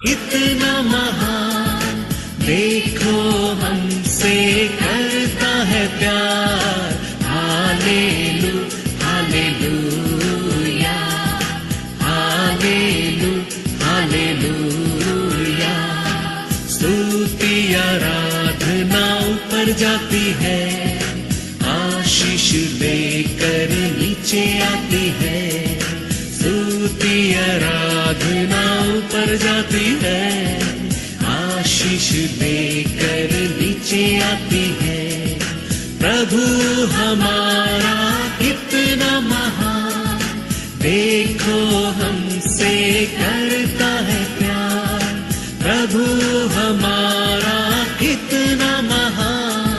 इतना महान, देखो हमसे करता है प्यार। हालेलू हालेलूया, हालेलू हालेलूया। स्तुति आराधना ऊपर जाती है, आशीष लेकर नीचे आती है। स्तुति आराधना ऊपर जाती है, आशीष लेकर नीचे आती है। प्रभु हमारा कितना महान, देखो हमसे करता है प्यार। प्रभु हमारा कितना महान,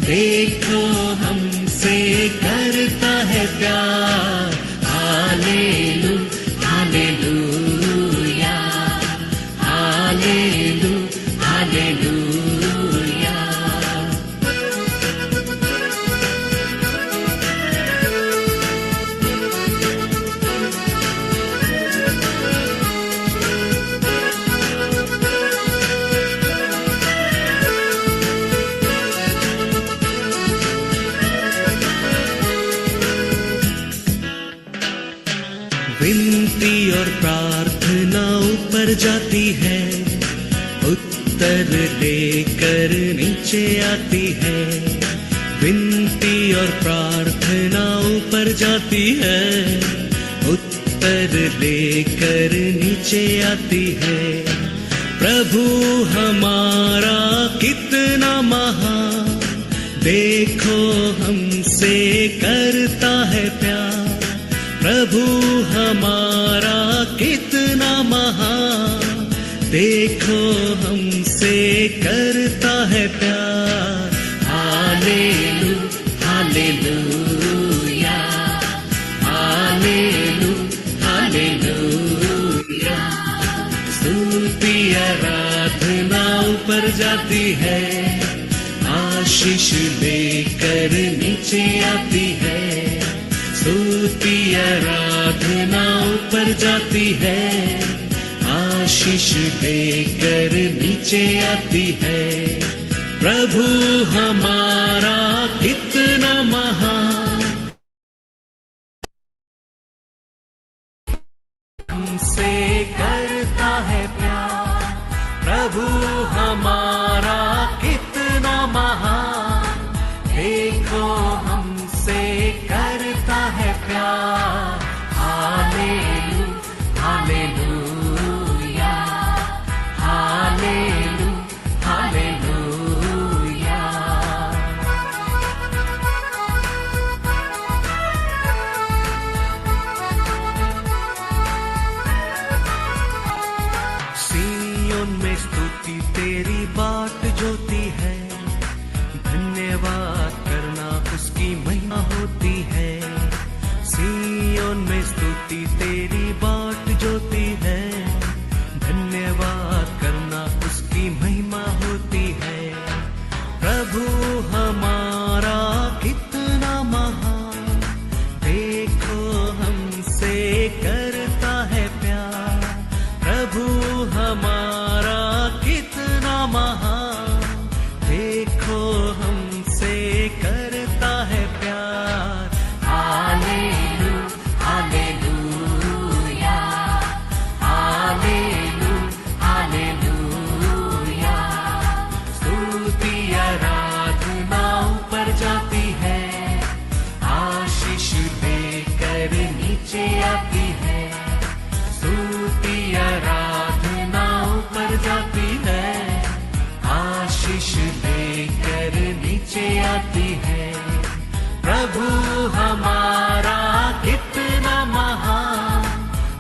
देखो हमसे करता है प्यार। हालेलू हालेलूया, हालेलू हालेलूया। विनती और प्रार्थना ऊपर जाती है, उत्तर लेकर नीचे आती है। विनती और प्रार्थना ऊपर जाती है, उत्तर लेकर नीचे आती है। प्रभु हमारा कितना महान, देखो हमसे करता है प्यार। प्रभु हमारा कितना महान, देखो हमसे करता है प्यार। हालेलू हालेलूया, हालेलू हालेलूया। स्तुति आराधना ऊपर जाती है, आशीष लेकर नीचे आती है। स्तुति आराधना ऊपर जाती है, आशीष लेकर नीचे आती है। प्रभु हमारा कितना महान, हमसे करता है प्यार। प्रभु हमारा कितना महान, देखो हमसे करता है प्यार। हालेलू हालेलूया, हालेलू हालेलूया। सिय्योन में स्तुति तेरी बाट जोती है, धन्यवाद करना उसकी महिमा होती है। सिय्योन में स्तुति तेरी बाट जोती है, धन्यवाद करना उसकी महिमा होती है। प्रभु हमारा कितना महान, देखो हमसे करता है प्यार। प्रभु हमारा कितना महान, देखो हमसे करता है प्यार। हालेलू हालेलूया, हालेलू हालेलूया। स्तुति आराधना ऊपर जाती है, आशीष लेकर नीचे आती है। स्तुति आराधना ऊपर जाती है, आशीष लेकर नीचे आती है। प्रभु हमारा कितना महान,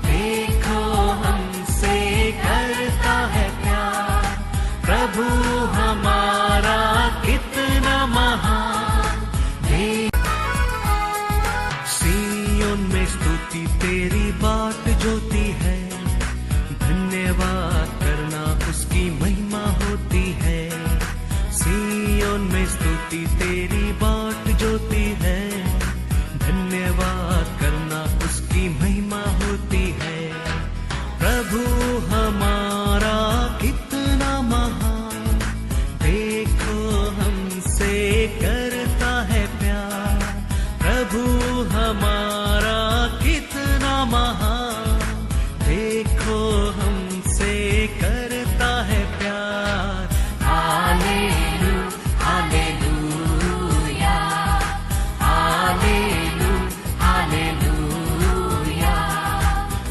देखो हमसे करता है प्यार। प्रभु हमारा कितना महान, सिय्योन में स्तुति तेरी बाट जोती है, धन्यवाद करना उसकी महिमा होती है। सिय्योन में स्तुति तेरी बाट जोती है, धन्यवाद प्रभु हमारा कितना महान, देखो हमसे करता है प्यार। प्रभु हमारा कितना महान, देखो हमसे करता है प्यार। हालेलुया हालेलुया हालेलुया,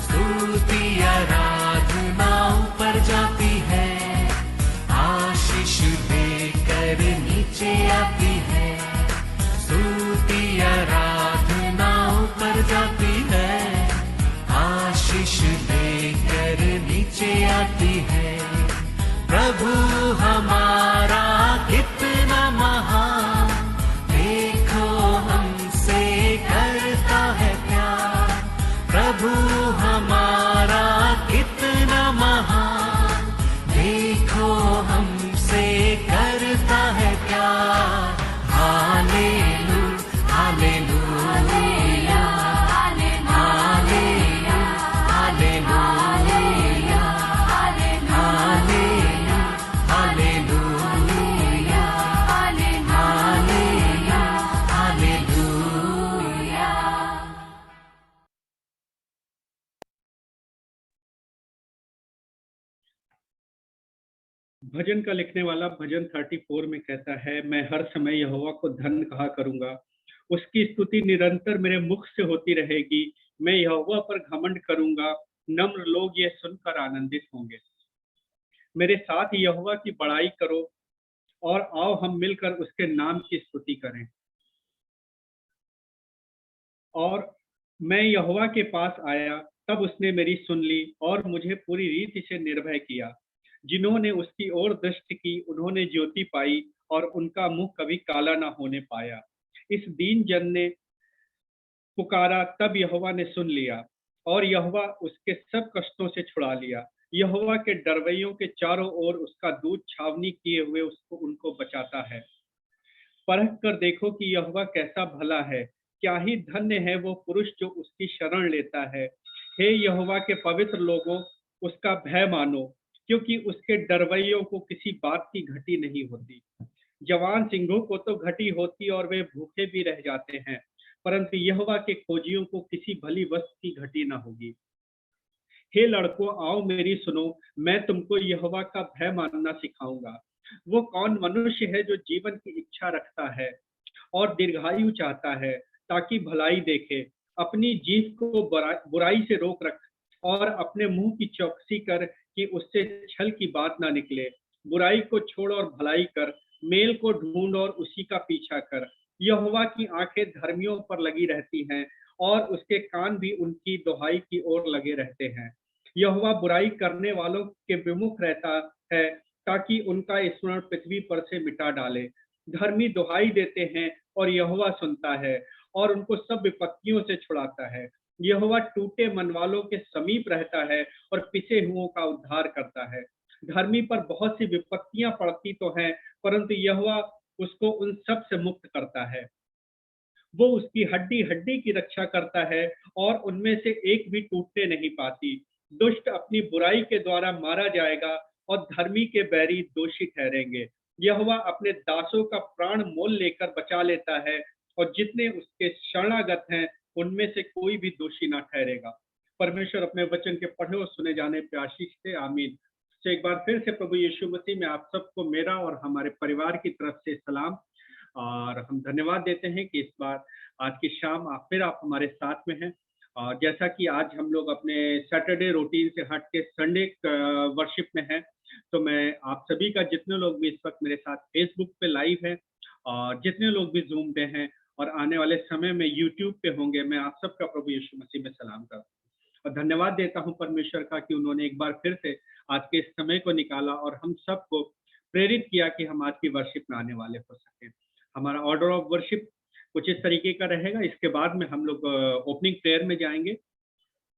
स्तुति आराधना ऊपर जाती है, आशीष देकर नीचे आती है। स्तुति आराधना ऊपर जाती है, आशीष देकर नीचे आती है। प्रभु हमारा कितना महान, देखो हमसे करता है प्यार। प्रभु हमारा कितना महान, देखो हमसे करता है प्यार। Hallelujah hallelujah hallelujah hallelujah hallelujah hallelujah hallelujah. भजन का लिखने वाला भजन 34 में कहता है, मैं हर समय यहोवा को धन्य कहा करूंगा, उसकी स्तुति निरंतर मेरे मुख से होती रहेगी। मैं यहोवा पर घमंड करूंगा, नम्र लोग ये सुनकर आनंदित होंगे। मेरे साथ यहोवा की बड़ाई करो और आओ हम मिलकर उसके नाम की स्तुति करें। और मैं यहोवा के पास आया, तब उसने मेरी सुन ली और मुझे पूरी रीति से निर्भय किया। जिन्होंने उसकी ओर दृष्टि की, उन्होंने ज्योति पाई और उनका मुंह कभी काला ना होने पाया। इस दीन जन ने पुकारा, तब यहोवा ने सुन लिया और यहोवा उसके सब कष्टों से छुड़ा लिया। यहोवा के डरवैयों के चारों ओर उसका दूत छावनी किए हुए उसको उनको बचाता है। परख कर देखो कि यहोवा कैसा भला है, क्या ही धन्य है वो पुरुष जो उसकी शरण लेता है। हे यहोवा के पवित्र लोगों, उसका भय मानो, क्योंकि उसके डरवैयों को किसी बात की घटी नहीं होती। जवान सिंहों को तो घटी होती और वे भूखे भी रह जाते हैं, परंतु यहोवा के खोजियों को किसी भली वस्तु की घटी न होगी। हे लड़कों, आओ मेरी सुनो, मैं तुमको यहोवा का भय मानना सिखाऊंगा। वो कौन मनुष्य है जो जीवन की इच्छा रखता है और दीर्घायु चाहता है, ताकि भलाई देखे। अपनी जीभ को बुराई से रोक रख और अपने मुंह की चौकसी कर कि उससे छल की बात ना निकले। बुराई को छोड़ और भलाई कर, मेल को ढूंढ और उसी का पीछा कर। यहोवा की आंखें धर्मियों पर लगी रहती हैं और उसके कान भी उनकी दुहाई की ओर लगे रहते हैं। यहोवा बुराई करने वालों के विमुख रहता है, ताकि उनका स्मरण पृथ्वी पर से मिटा डाले। धर्मी दुहाई देते हैं और यहोवा सुनता है और उनको सब विपत्तियों से छुड़ाता है। यहोवा टूटे मन वालों के समीप रहता है और पिसे हुओं का उद्धार करता है। धर्मी पर बहुत सी विपत्तियां पड़ती तो हैं, परंतु यहोवा उसको उन सब से मुक्त करता है। वो उसकी हड्डी हड्डी की रक्षा करता है और उनमें से एक भी टूटने नहीं पाती। दुष्ट अपनी बुराई के द्वारा मारा जाएगा और धर्मी के बैरी दोषी ठहरेंगे। यहोवा अपने दासों का प्राण मोल लेकर बचा लेता है और जितने उसके शरणागत हैं उनमें से कोई भी दोषी ना ठहरेगा। परमेश्वर अपने वचन के पढ़े और सुने जाने पे आशीष से आमीन। तो एक बार फिर से प्रभु यीशु मसीह में आप सबको मेरा और हमारे परिवार की तरफ से सलाम। और हम धन्यवाद देते हैं कि इस बार आज की शाम आप हमारे साथ में हैं। और जैसा कि आज हम लोग अपने सैटरडे रूटीन से हट के संडे वर्शिप में हैं, तो मैं आप सभी का, जितने लोग भी इस वक्त मेरे साथ फेसबुक पे लाइव हैं और जितने लोग भी जूम पे हैं और आने वाले समय में यूट्यूब पे होंगे, मैं आप सबका प्रभु यीशु मसीह में सलाम करता हूँ और धन्यवाद देता हूँ परमेश्वर का कि उन्होंने एक बार फिर से आज के इस समय को निकाला और हम सबको प्रेरित किया कि हम आज की वर्शिप में आने वाले हो सके। हमारा ऑर्डर ऑफ वर्शिप कुछ इस तरीके का रहेगा। इसके बाद में हम लोग ओपनिंग प्रेयर में जाएंगे,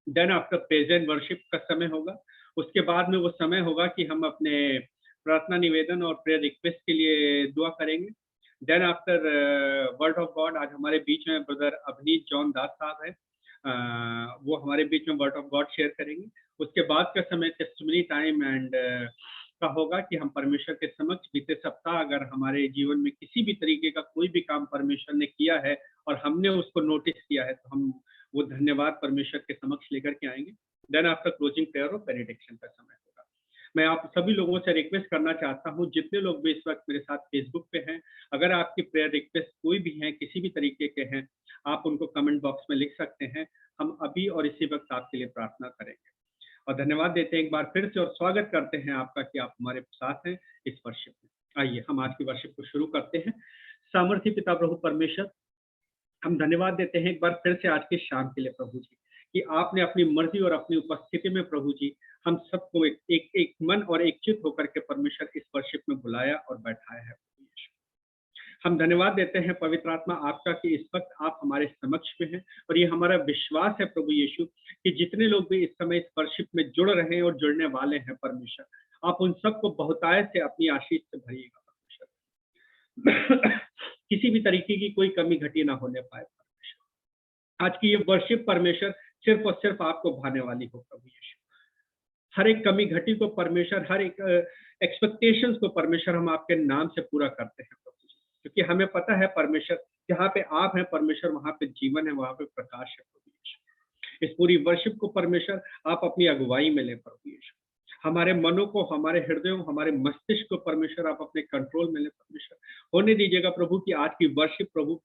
देन आफ्टर प्रेजेंट वर्शिप का समय होगा। उसके बाद में वो समय होगा कि हम अपने प्रार्थना निवेदन और प्रेयर रिक्वेस्ट के लिए दुआ करेंगे। Then after word of God, आज हमारे बीच में ब्रदर अवनीत जॉन दास साहब है, वो हमारे बीच में वर्ड ऑफ गॉड शेयर करेंगे। उसके बाद का समय टेस्टिमनी टाइम एंड का होगा कि हम परमेश्वर के समक्ष बीते सप्ताह अगर हमारे जीवन में किसी भी तरीके का कोई भी काम परमेश्वर ने किया है और हमने उसको नोटिस किया है, तो हम वो धन्यवाद परमेश्वर के समक्ष लेकर के आएंगे। देन आफ्टर क्लोजिंग प्रेयर और बेनेडिक्शन का समय होगा। मैं आप सभी लोगों से रिक्वेस्ट करना चाहता हूं, जितने लोग भी इस वक्त मेरे साथ फेसबुक पे हैं, अगर आपकी प्रेयर रिक्वेस्ट कोई भी है, किसी भी तरीके के हैं, आप उनको कमेंट बॉक्स में लिख सकते हैं। हम अभी और इसी वक्त आपके लिए प्रार्थना करेंगे और धन्यवाद देते हैं एक बार फिर से और स्वागत करते हैं आपका कि आप हमारे साथ हैं इस वर्शिप में। आइए हम आज की वर्शिप को शुरू करते हैं। सामर्थी पिता प्रभु परमेश्वर, हम धन्यवाद देते हैं एक बार फिर से आज के शाम के लिए प्रभु जी, कि आपने अपनी मर्जी और अपनी उपस्थिति में प्रभु जी हम सबको एक मन और एक चित होकर के परमेश्वर इस वर्शिप में बुलाया और बैठाया है। हम धन्यवाद देते हैं पवित्र आत्मा आपका कि इस वक्त आप हमारे समक्ष में हैं और ये हमारा विश्वास है प्रभु यीशु कि जितने लोग भी इस समय इस वर्शिप में जुड़ रहे हैं और जुड़ने वाले हैं परमेश्वर, आप उन सबको बहुतायत से अपनी आशीष से भरिएगा परमेश्वर। किसी भी तरीके की कोई कमी घटी ना होने पाए परमेश्वर। आज की ये वर्शिप परमेश्वर सिर्फ और सिर्फ आपको भाने वाली हो प्रभु यीशु। हर एक कमी घटी को परमेश्वर, हर एक एक्सपेक्टेशंस को परमेश्वर हम आपके नाम से पूरा करते हैं प्रभु जी, क्योंकि हमें पता है परमेश्वर जहाँ पे आप हैं परमेश्वर, वहां पे जीवन है, वहां पे प्रकाश है प्रभु यीशु। इस पूरी वर्शिप को परमेश्वर आप अपनी अगुवाई में लें प्रभु यीशु। हमारे मनों को, हमारे हृदयों, हमारे मस्तिष्क को परमेश्वर आप अपने कंट्रोल में लें परमेश्वर। होने दीजिएगा प्रभु कि आज की वर्शिप प्रभु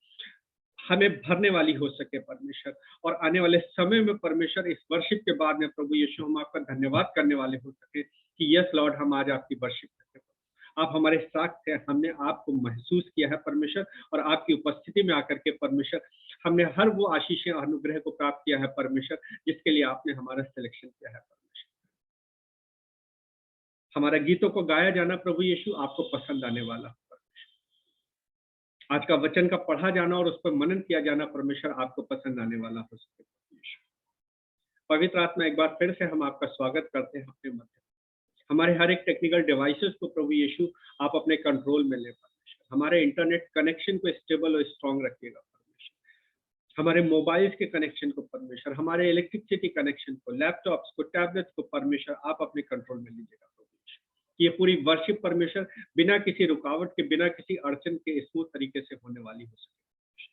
हमें भरने वाली हो सके परमेश्वर, और आने वाले समय में परमेश्वर इस वर्शिप के बाद में प्रभु यीशु हम आपका धन्यवाद करने वाले हो सके कि यस लॉर्ड, हम आज आपकी वर्शिप करते हैं। आप हमारे साथ थे, हमने आपको महसूस किया है परमेश्वर, और आपकी उपस्थिति में आकर के परमेश्वर हमने हर वो आशीष अनुग्रह को प्राप्त किया है परमेश्वर जिसके लिए आपने हमारा सिलेक्शन किया है परमेश्वर। हमारा गीतों को गाया जाना प्रभु यीशु आपको पसंद आने वाला। आज का वचन का पढ़ा जाना और उस पर मनन किया जाना परमेश्वर आपको पसंद आने वाला हो सके। पवित्र आत्मा, एक बार फिर से हम आपका स्वागत करते हैं अपने मध्य। हमारे हर एक टेक्निकल डिवाइसेस को प्रभु यीशु आप अपने कंट्रोल में ले परमेश्वर। हमारे इंटरनेट कनेक्शन को स्टेबल और स्ट्रॉन्ग रखिएगा परमेश्वर। हमारे मोबाइल्स के कनेक्शन को परमेश्वर, हमारे इलेक्ट्रिसिटी कनेक्शन को, लैपटॉप्स को, टैबलेट्स को परमेश्वर आप अपने कंट्रोल में लीजिएगा। ये पूरी वर्शिप परमेश्वर बिना किसी रुकावट के, बिना किसी अड़चन के स्मूथ तरीके से होने वाली हो सके।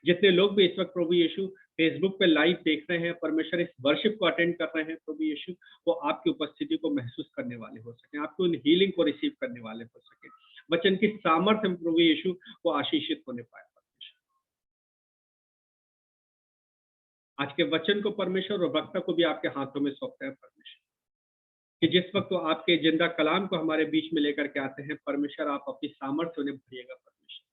जितने लोग भी इस वक्त प्रभु यीशु फेसबुक पे लाइव देख रहे हैं परमेश्वर, इस वर्शिप को अटेंड कर रहे हैं प्रभु यीशु, वो आपकी उपस्थिति को महसूस करने वाले हो सके, आपको उन हीलिंग को रिसीव करने वाले हो सके। वचन की सामर्थ्य में प्रभु यीशु वो आशीषित होने पाए परमेश्वर। आज के वचन को परमेश्वर और वक्ता को भी आपके हाथों में सौंपते हैं परमेश्वर, कि जिस वक्त वो आपके जिंदा कलाम को हमारे बीच में लेकर के आते हैं परमेश्वर, आप अपनी सामर्थ्य उन्हें भरिएगा परमेश्वर।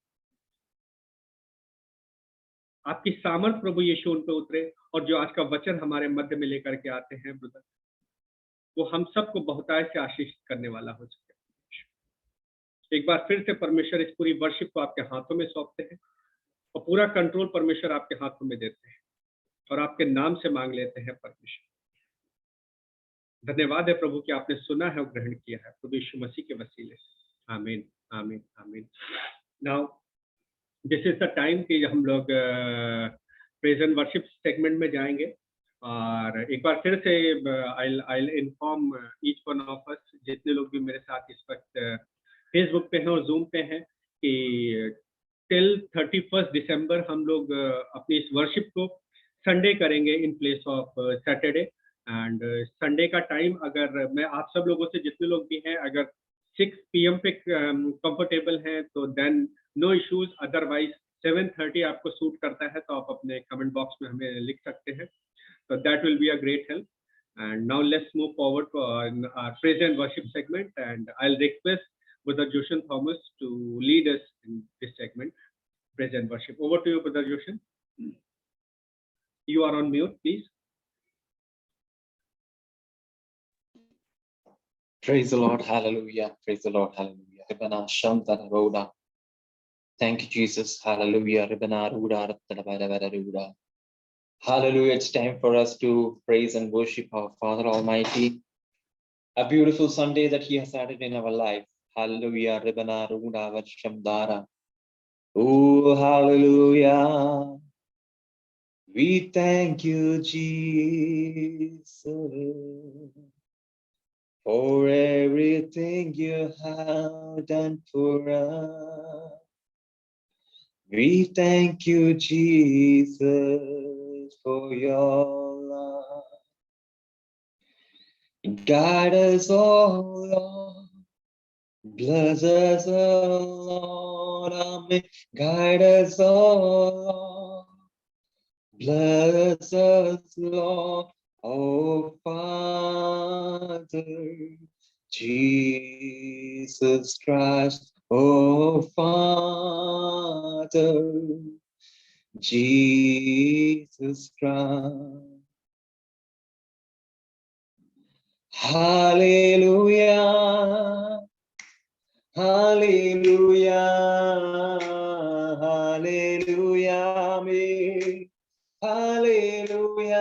आपकी सामर्थ प्रभु यीशु उन पे उतरे, और जो आज का वचन हमारे मध्य में लेकर के आते हैं ब्रदर, वो हम सबको बहुतायत से आशीषित करने वाला हो सके। एक बार फिर से परमेश्वर इस पूरी वर्शिप को आपके हाथों में सौंपते हैं और पूरा कंट्रोल परमेश्वर आपके हाथों में देते हैं और आपके नाम से मांग लेते हैं परमेश्वर। धन्यवाद है प्रभु कि आपने सुना है और ग्रहण किया है प्रभु यीशु मसीह के वसीले से। आमीन, आमीन, आमीन। Now this is the time कि हम लोग प्रेज एंड वर्शिप सेगमेंट में जाएंगे, और एक बार फिर से I inform each one of us, जितने लोग भी मेरे साथ इस वक्त फेसबुक पे हैं और जूम पे हैं, कि टिल 31 दिसंबर हम लोग अपनी इस वर्शिप को संडे करेंगे in place of Saturday. And Sunday का टाइम, अगर मैं आप सब लोगों से, जितने लोग भी हैं, अगर 6 PM पे कंफर्टेबल हैं तो देन नो इश्यूज, अदरवाइज 7:30 आपको सूट करता है तो आप अपने कमेंट बॉक्स में हमें लिख सकते हैं, तो that will be a great help. And now let's move forward to our praise and worship segment, and I will request Brother Joshan Thomas to lead us in this segment, praise and worship. Over to you, Brother Joshan. You are on mute, please. Praise the Lord, hallelujah. Praise the Lord, hallelujah. Ribana Shantana Roda. Thank you, Jesus. Hallelujah. Ribana Ruda Ruda. Hallelujah. It's time for us to praise and worship our Father Almighty. A beautiful Sunday that He has added in our life. Hallelujah. Ribana Ruda Vachamdara. Oh, hallelujah. We thank you, Jesus, for everything you have done for us. We thank you, Jesus, for your love. Guide us, oh Lord. Bless us, oh Lord. Amen. Guide us, oh Lord. Bless us, Lord, oh Father, Jesus Christ, oh Father, Jesus Christ. Hallelujah, hallelujah, hallelujah, amen. Hallelujah,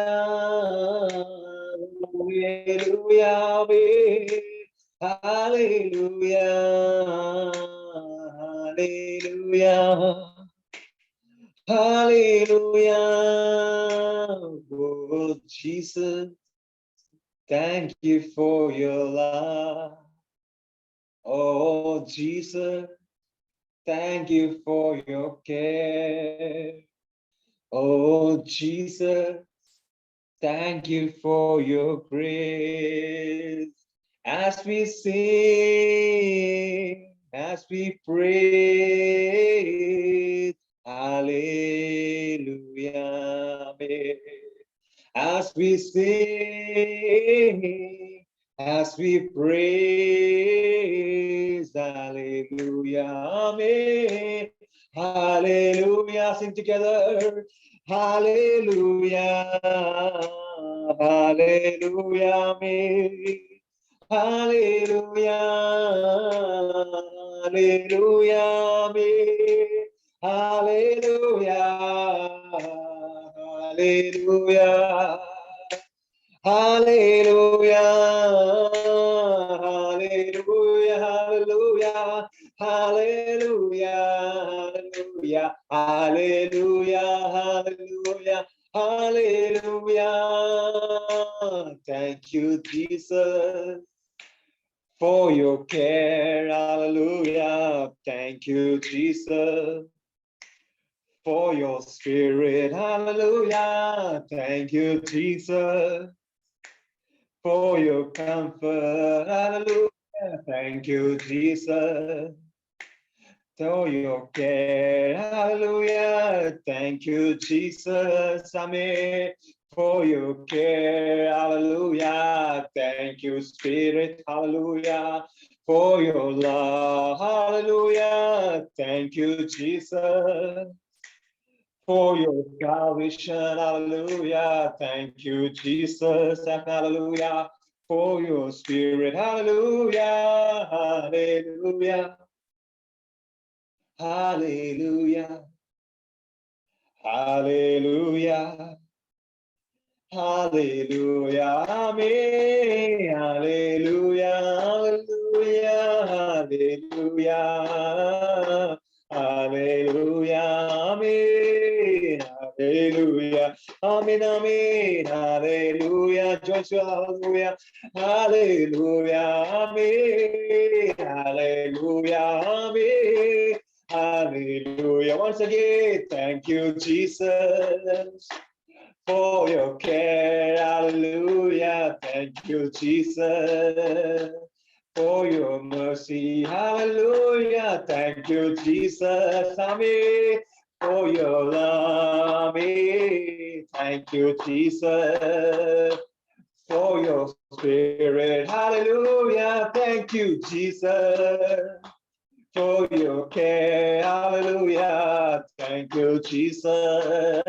hallelujah, hallelujah, hallelujah, hallelujah. Oh, Jesus, thank you for your love. Oh, Jesus, thank you for your care. Oh, Jesus, thank you for your grace. As we sing, as we praise, hallelujah. As we sing, as we praise, hallelujah. Amen. Hallelujah. Sing together. Hallelujah. Hallelujah. Amen. Hallelujah. Hallelujah. Amen. Hallelujah. Hallelujah. Hallelujah. Hallelujah. Hallelujah. Hallelujah. Hallelujah. Hallelujah. Hallelujah. Thank you, Jesus, for your care. Hallelujah. Thank you, Jesus, for your spirit. Hallelujah. Thank you, Jesus, for your comfort. Hallelujah. Thank you, Jesus, for your care. Hallelujah. Thank you, Jesus. Amen. For your care. Hallelujah. Thank you, Spirit. Hallelujah. For your love. Hallelujah. Thank you, Jesus, for your salvation. Hallelujah. Thank you, Jesus. Hallelujah. For your spirit. Hallelujah. Hallelujah. Hallelujah. Hallelujah. Hallelujah. Amen. Hallelujah. Hallelujah. Hallelujah. Hallelujah. Amen. Hallelujah. Amen. Amen. Hallelujah. Joshua. Hallelujah. Hallelujah. Amen. Hallelujah. Amen. Hallelujah. Once again, thank you, Jesus, for your care. Hallelujah. Thank you, Jesus, for your mercy. Hallelujah. Thank you, Jesus. Amen. For your love. Amen. Thank you, Jesus, for your spirit. Hallelujah. Thank you, Jesus, for your care. Hallelujah. Thank you, Jesus,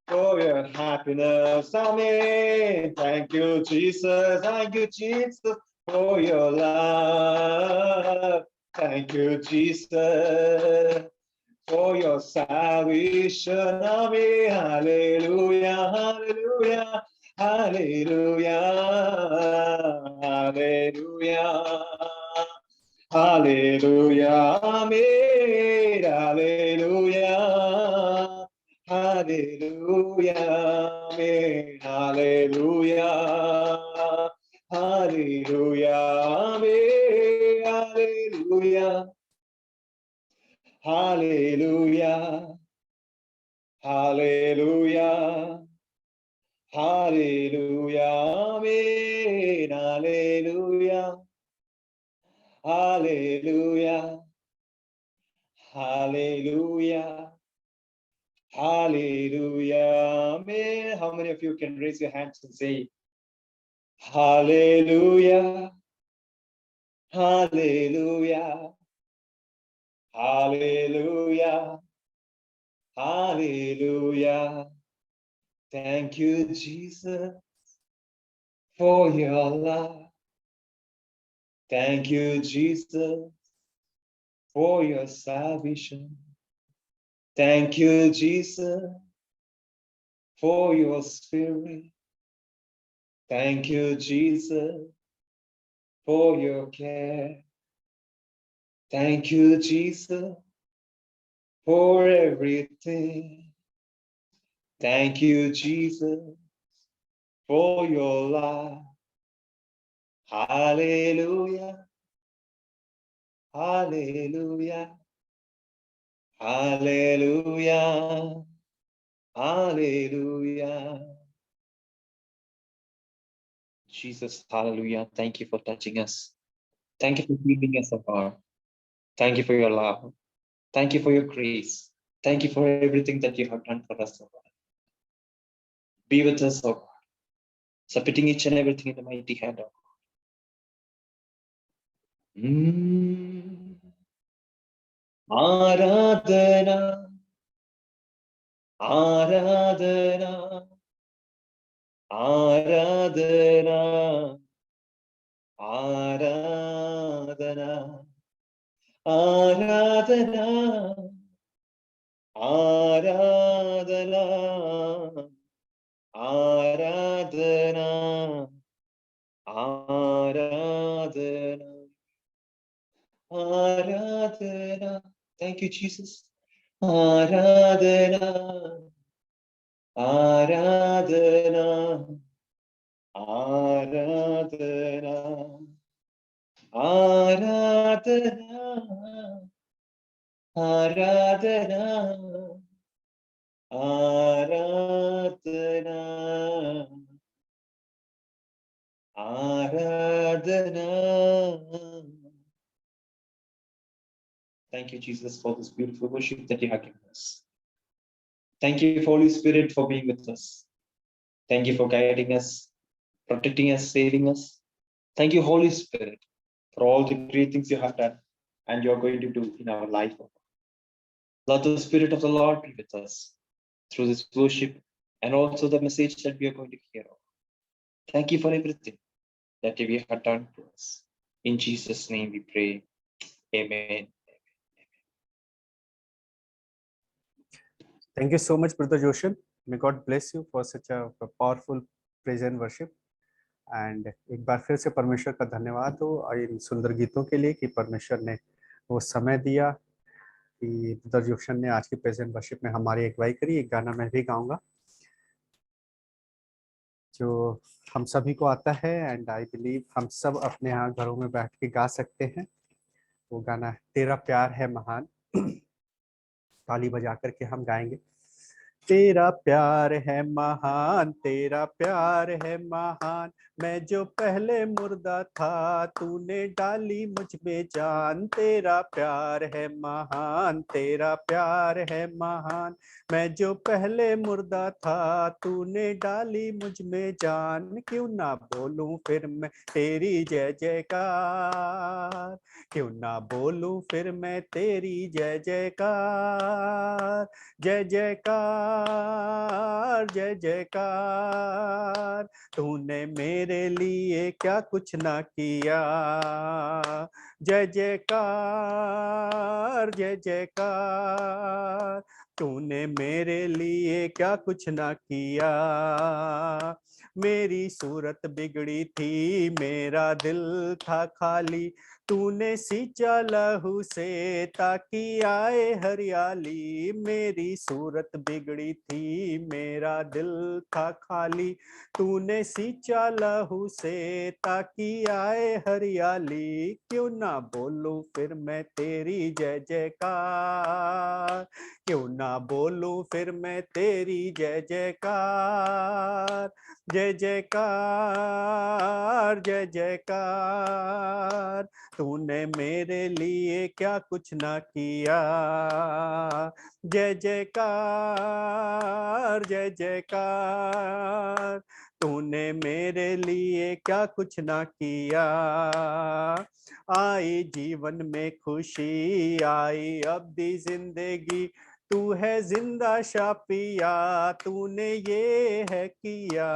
for your happiness. Amen. Thank you, Jesus. Thank you, Jesus, for your love. Thank you, Jesus, for your salvation. Amen. Hallelujah. Hallelujah. Hallelujah. Hallelujah. Hallelujah. Amen. Hallelujah. Hallelujah. Amen. Hallelujah. Hallelujah. Hallelujah. Hallelujah. Amen. How many of you can raise your hands and say, Hallelujah. Hallelujah. Hallelujah. Hallelujah. Thank you, Jesus, for your love. Thank you, Jesus, for your salvation. Thank you, Jesus, for your spirit. Thank you, Jesus, for your care. Thank you, Jesus, for everything. Thank you, Jesus, for your life. Hallelujah. Hallelujah. Hallelujah. Hallelujah. Jesus, hallelujah. Thank you for touching us. Thank you for healing us, O God. Thank you for your love. Thank you for your grace. Thank you for everything that you have done for us, O God. Be with us, O God. Submitting each and everything in the mighty hand of God. Aradhana, Aradhana, Aradhana, Aradhana, Aradhana, Aradhana, Aradhana, Aradhana, Aradhana. Thank you, Jesus. Aradhana, Aradhana, Aradhana, Aradhana, Aradhana, Aradhana, Aradhana. Thank you, Jesus, for this beautiful worship that you have given us. Thank you, Holy Spirit, for being with us. Thank you for guiding us, protecting us, saving us. Thank you, Holy Spirit, for all the great things you have done and you are going to do in our life. Let the Spirit of the Lord be with us through this worship and also the message that we are going to hear. Thank you for everything that you have done for us. In Jesus' name we pray. Amen. Thank you so much, Brother Joshan. May God bless you for such a powerful praise and worship. And एक बार फिर से परमेश्वर का धन्यवाद हो इन सुंदर गीतों के लिए कि परमेश्वर ने वो समय दिया कि ब्रदर जोशन ने आज की प्रेजेंट वर्शिप में हमारी अगुवाई करी। एक गाना मैं भी गाऊंगा जो हम सभी को आता है एंड आई बिलीव हम सब अपने यहाँ घरों में बैठ के गा सकते हैं। वो गाना तेरा प्यार है महान। ताली बजा करके हम गाएंगे। तेरा प्यार है महान, तेरा प्यार है महान, मैं जो पहले मुर्दा था तूने डाली मुझ में जान। तेरा प्यार है महान, तेरा प्यार है महान, मैं जो पहले मुर्दा था तूने डाली मुझ में जान। क्यों ना बोलूं फिर मैं तेरी जय जयकार, क्यों ना बोलूं फिर मैं तेरी जय जयकार। जय जयकार, जय जयकार, तूने मेरे लिए क्या कुछ ना किया। जय जयकार, जय जयकार, तूने मेरे लिए क्या कुछ ना किया। मेरी सूरत बिगड़ी थी, मेरा दिल था खाली, तूने सींचा लहू से ताकि आए हरियाली, मेरी सूरत बिगड़ी थी, मेरा दिल था खाली। तूने सींचा लहू से ताकि आए हरियाली, क्यों ना बोलूं फिर मैं तेरी जय जयकार, क्यों ना बोलूं फिर मैं तेरी जय जयकार, जय जयकार, जय जयकार। तूने मेरे लिए क्या कुछ ना किया, जय जयकार, जय जयकार। तूने मेरे लिए क्या कुछ ना किया। आई जीवन में खुशी, आई अब दी जिंदगी, तू है जिंदा शापिया, तूने ये है किया।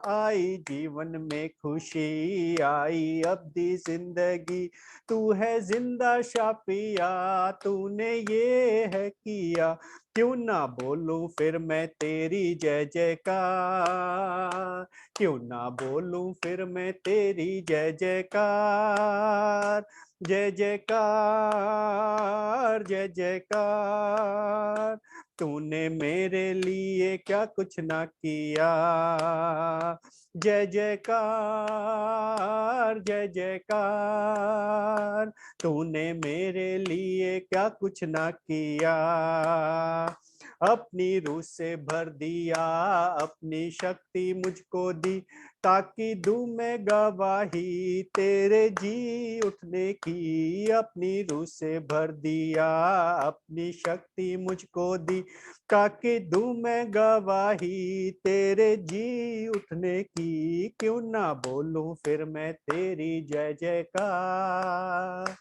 आई जीवन में खुशी, आई अब दी जिंदगी, तू है जिंदा शापिया, तूने ये है किया। क्यों ना बोलूं फिर मैं तेरी जय जयकार, क्यों ना बोलूं फिर मैं तेरी जय जयकार, जय जयकार, जय जयकार। तूने मेरे लिए क्या कुछ ना किया, जय जयकार, जय जयकार। तूने मेरे लिए क्या कुछ ना किया। अपनी रूह से भर दिया, अपनी शक्ति मुझको दी, ताकि दूं मैं गवाही तेरे जी उठने की। अपनी रूह से भर दिया, अपनी शक्ति मुझको दी, ताकि दूं मैं गवाही तेरे जी उठने की। क्यों ना बोलूं फिर मैं तेरी जय जयकार,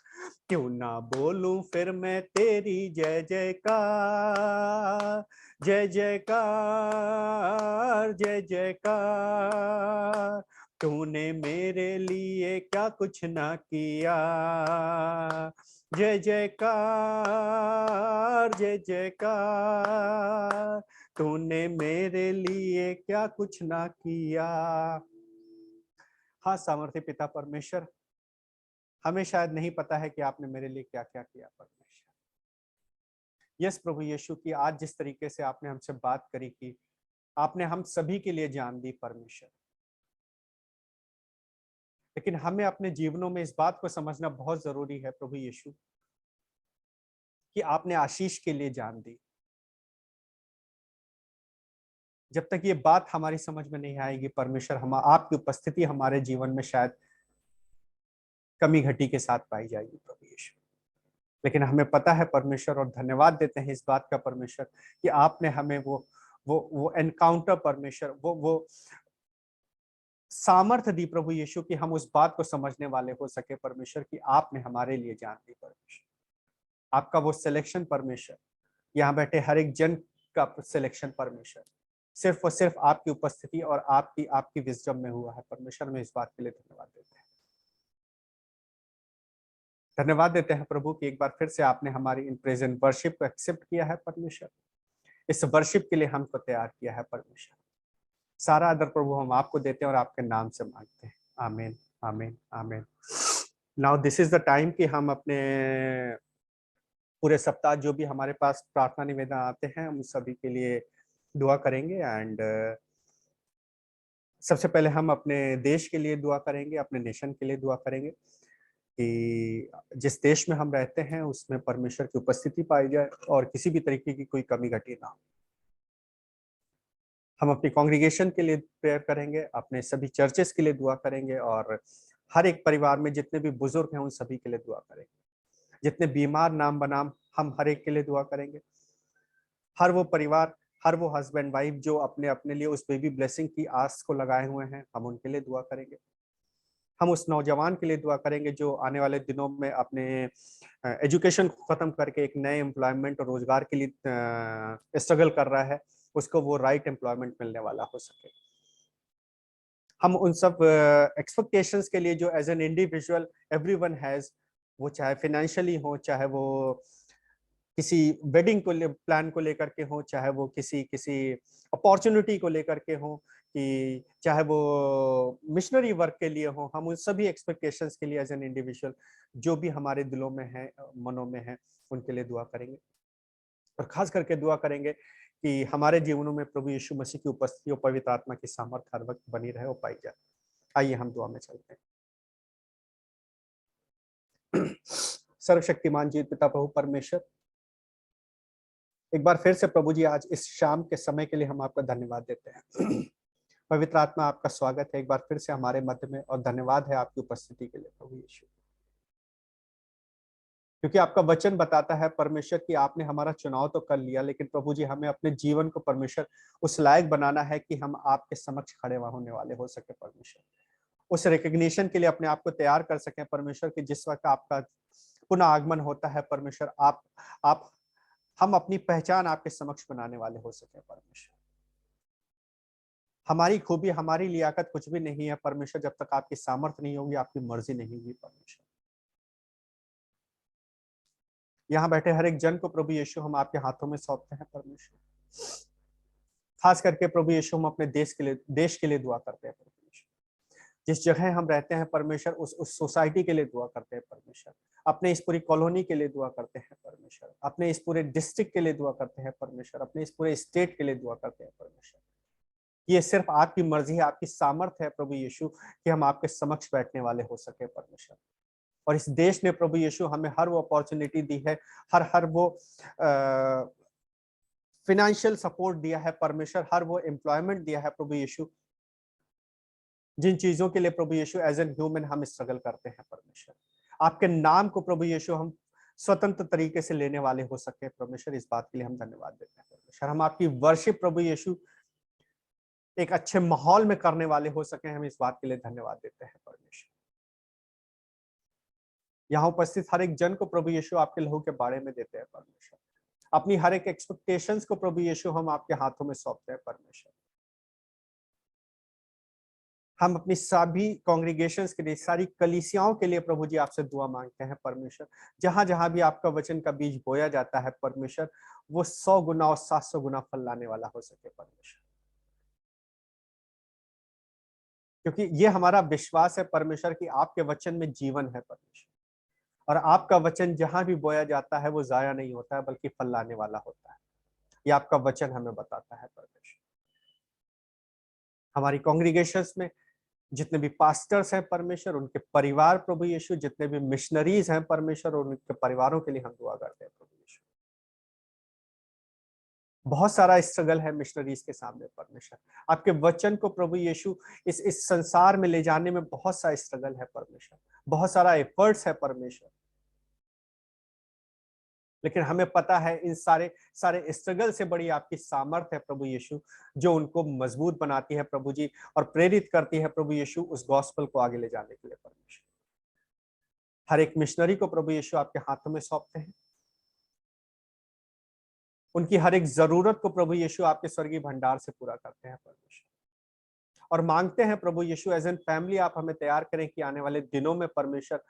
क्यों ना बोलूं फिर मैं तेरी जय जयकार, जय जयकार, जय जयकार। तूने मेरे लिए क्या कुछ ना किया, जय जयकार, जय जयकार। तूने मेरे लिए क्या कुछ ना किया। हाँ सामर्थ्य पिता परमेश्वर, हमें शायद नहीं पता है कि आपने मेरे लिए क्या क्या किया परमेश्वर। यस प्रभु यीशु की आज जिस तरीके से आपने हमसे बात करी कि आपने हम सभी के लिए जान दी परमेश्वर, लेकिन हमें अपने जीवनों में इस बात को समझना बहुत जरूरी है प्रभु यीशु कि आपने आशीष के लिए जान दी। जब तक ये बात हमारी समझ में नहीं आएगी परमेश्वर, हम आपकी उपस्थिति हमारे जीवन में शायद कमी घटी के साथ पाई जाएगी प्रभु यीशु। लेकिन हमें पता है परमेश्वर, और धन्यवाद देते हैं इस बात का परमेश्वर कि आपने हमें वो एनकाउंटर परमेश्वर, वो सामर्थ्य दी प्रभु यीशु कि हम उस बात को समझने वाले हो सके परमेश्वर कि आपने हमारे लिए जान दी परमेश्वर। आपका वो सिलेक्शन परमेश्वर, यहाँ बैठे हर एक जन का सिलेक्शन परमेश्वर, सिर्फ और सिर्फ आपकी उपस्थिति और आपकी विजडम में हुआ है परमेश्वर। में इस बात के लिए धन्यवाद देते हैं। धन्यवाद देते हैं प्रभु कि एक बार फिर से आपने हमारी इन प्रेजेंट वर्शिप को एक्सेप्ट किया है परमेश्वर। इस वर्शिप के लिए हमको तैयार किया है परमेश्वर। सारा आदर प्रभु हम आपको देते हैं और आपके नाम से मांगते हैं। आमीन, आमीन, आमीन। Now this is the time कि हम अपने पूरे सप्ताह जो भी हमारे पास प्रार्थना निवेदन आते हैं हम सभी के लिए दुआ करेंगे। एंड सबसे पहले हम अपने देश के लिए दुआ करेंगे, अपने नेशन के लिए दुआ करेंगे कि जिस देश में हम रहते हैं उसमें परमेश्वर की उपस्थिति पाई जाए और किसी भी तरीके की कोई कमी घटी ना हो। हम अपनी कांग्रीगेशन के लिए प्रेयर करेंगे, अपने सभी चर्चेस के लिए दुआ करेंगे और हर एक परिवार में जितने भी बुजुर्ग हैं उन सभी के लिए दुआ करेंगे। जितने बीमार नाम बनाम हम हर एक के लिए दुआ करेंगे। हर वो परिवार, हर वो हस्बैंड वाइफ जो अपने अपने लिए उस बेबी ब्लेसिंग की आस को लगाए हुए हैं, हम उनके लिए दुआ करेंगे। हम उस नौजवान के लिए दुआ करेंगे जो आने वाले दिनों में अपने एजुकेशन को खत्म करके एक नए एम्प्लॉयमेंट और रोजगार के लिए स्ट्रगल कर रहा है, उसको वो राइट एम्प्लॉयमेंट मिलने वाला हो सके। हम उन सब एक्सपेक्टेशंस के लिए जो as an individual everyone has, वो चाहे फाइनेंशियली हो, चाहे वो किसी वेडिंग को प्लान को लेकर के हो, चाहे वो किसी अपॉर्चुनिटी को लेकर के हो, कि चाहे वो मिशनरी वर्क के लिए हो, हम उन सभी एक्सपेक्टेशंस के लिए एज एन इंडिविजुअल जो भी हमारे दिलों में है, मनों में है, उनके लिए दुआ करेंगे। और खास करके दुआ करेंगे कि हमारे जीवनों में प्रभु यीशु मसीह की उपस्थिति और पवित्र आत्मा की सामर्थ्य हर वक्त बनी रहे और पाई जाए। आइए हम दुआ में चलते हैं। सर्वशक्तिमान जी पिता प्रभु परमेश्वर, एक बार फिर से प्रभु जी आज इस शाम के समय के लिए हम आपका धन्यवाद देते हैं। पवित्र आत्मा आपका स्वागत है एक बार फिर से हमारे मध्य में, और धन्यवाद है आपकी उपस्थिति के लिए प्रभु यीशु, क्योंकि आपका वचन बताता है परमेश्वर कि आपने हमारा चुनाव तो कर लिया, लेकिन प्रभु जी हमें अपने जीवन को परमेश्वर उस लायक बनाना है कि हम आपके समक्ष खड़े होने वाले हो सके परमेश्वर, उस रिकग्निशन के लिए अपने आप को तैयार कर सकें परमेश्वर कि जिस वक्त आपका पुनः आगमन होता है परमेश्वर, आप हम अपनी पहचान आपके समक्ष बनाने वाले हो सके परमेश्वर। हमारी खूबी, हमारी लियाकत कुछ भी नहीं है परमेश्वर, जब तक आपकी सामर्थ्य नहीं होगी, आपकी मर्जी नहीं होगी परमेश्वर। यहाँ बैठे हर एक जन को प्रभु यीशु हम आपके हाथों में सौंपते हैं परमेश्वर। खास करके प्रभु यीशु हम अपने देश के लिए दुआ करते हैं परमेश्वर। जिस जगह हम रहते हैं परमेश्वर, उस सोसाइटी के लिए दुआ करते हैं परमेश्वर। अपने इस पूरी कॉलोनी के लिए दुआ करते हैं परमेश्वर। अपने इस पूरे डिस्ट्रिक्ट के लिए दुआ करते हैं परमेश्वर। अपने इस पूरे स्टेट के लिए दुआ करते हैं परमेश्वर। ये सिर्फ आपकी मर्जी है, आपकी सामर्थ्य है प्रभु यीशु कि हम आपके समक्ष बैठने वाले हो सके परमेश्वर। और इस देश ने प्रभु यीशु हमें हर वो अपॉर्चुनिटी दी है, हर वो फाइनेंशियल सपोर्ट दिया है परमेश्वर, हर वो एम्प्लॉयमेंट दिया है प्रभु यीशु, जिन चीजों के लिए प्रभु यीशु एज एन ह्यूमन हम स्ट्रगल करते हैं परमेश्वर। आपके नाम को प्रभु यीशु हम स्वतंत्र तरीके से लेने वाले हो सके परमेश्वर, इस बात के लिए हम धन्यवाद देते हैं परमेश्वर। हम आपकी वर्शिप प्रभु यीशु एक अच्छे माहौल में करने वाले हो सके, हम इस बात के लिए धन्यवाद देते हैं परमेश्वर। यहाँ उपस्थित हर एक जन को प्रभु यीशु आपके लहू के बारे में देते हैं परमेश्वर। अपनी हर एक एक्सपेक्टेशंस को प्रभु यीशु हम आपके हाथों में सौंपते हैं परमेश्वर। हम अपनी सभी कांग्रीगेशंस के लिए, सारी कलीसियाओं के लिए प्रभु जी आपसे दुआ मांगते हैं परमेश्वर। जहां जहां भी आपका वचन का बीज बोया जाता है परमेश्वर, वो 100 गुना और 700 गुना फल लाने वाला हो सके परमेश्वर, क्योंकि ये हमारा विश्वास है परमेश्वर कि आपके वचन में जीवन है परमेश्वर, और आपका वचन जहां भी बोया जाता है वो जाया नहीं होता है बल्कि फल लाने वाला होता है। ये आपका वचन हमें बताता है परमेश्वर। हमारी कांग्रीगेशंस में जितने भी पास्टर्स हैं परमेश्वर, उनके परिवार प्रभु यीशु, जितने भी मिशनरीज हैं परमेश्वर और उनके परिवारों के लिए हम दुआ करते हैं प्रभु यीशु। बहुत सारा स्ट्रगल है मिशनरीज के सामने परमेश्वर। आपके वचन को प्रभु यीशु इस संसार में ले जाने में बहुत सा स्ट्रगल है परमेश्वर, बहुत सारा एफर्ट्स है परमेश्वर, लेकिन हमें पता है इन सारे स्ट्रगल से बड़ी आपकी सामर्थ्य है प्रभु यीशु, जो उनको मजबूत बनाती है प्रभु जी और प्रेरित करती है प्रभु यीशु उस गॉस्पेल को आगे ले जाने के लिए परमेश्वर। हर एक मिशनरी को प्रभु यीशु आपके हाथों में सौंपते हैं। उनकी हर एक जरूरत को प्रभु यीशु आपके स्वर्गीय भंडार से पूरा करते हैं परमेश्वर, और मांगते हैं प्रभु यीशु एज एन फैमिली आप हमें तैयार करें कि आने वाले दिनों में परमेश्वर,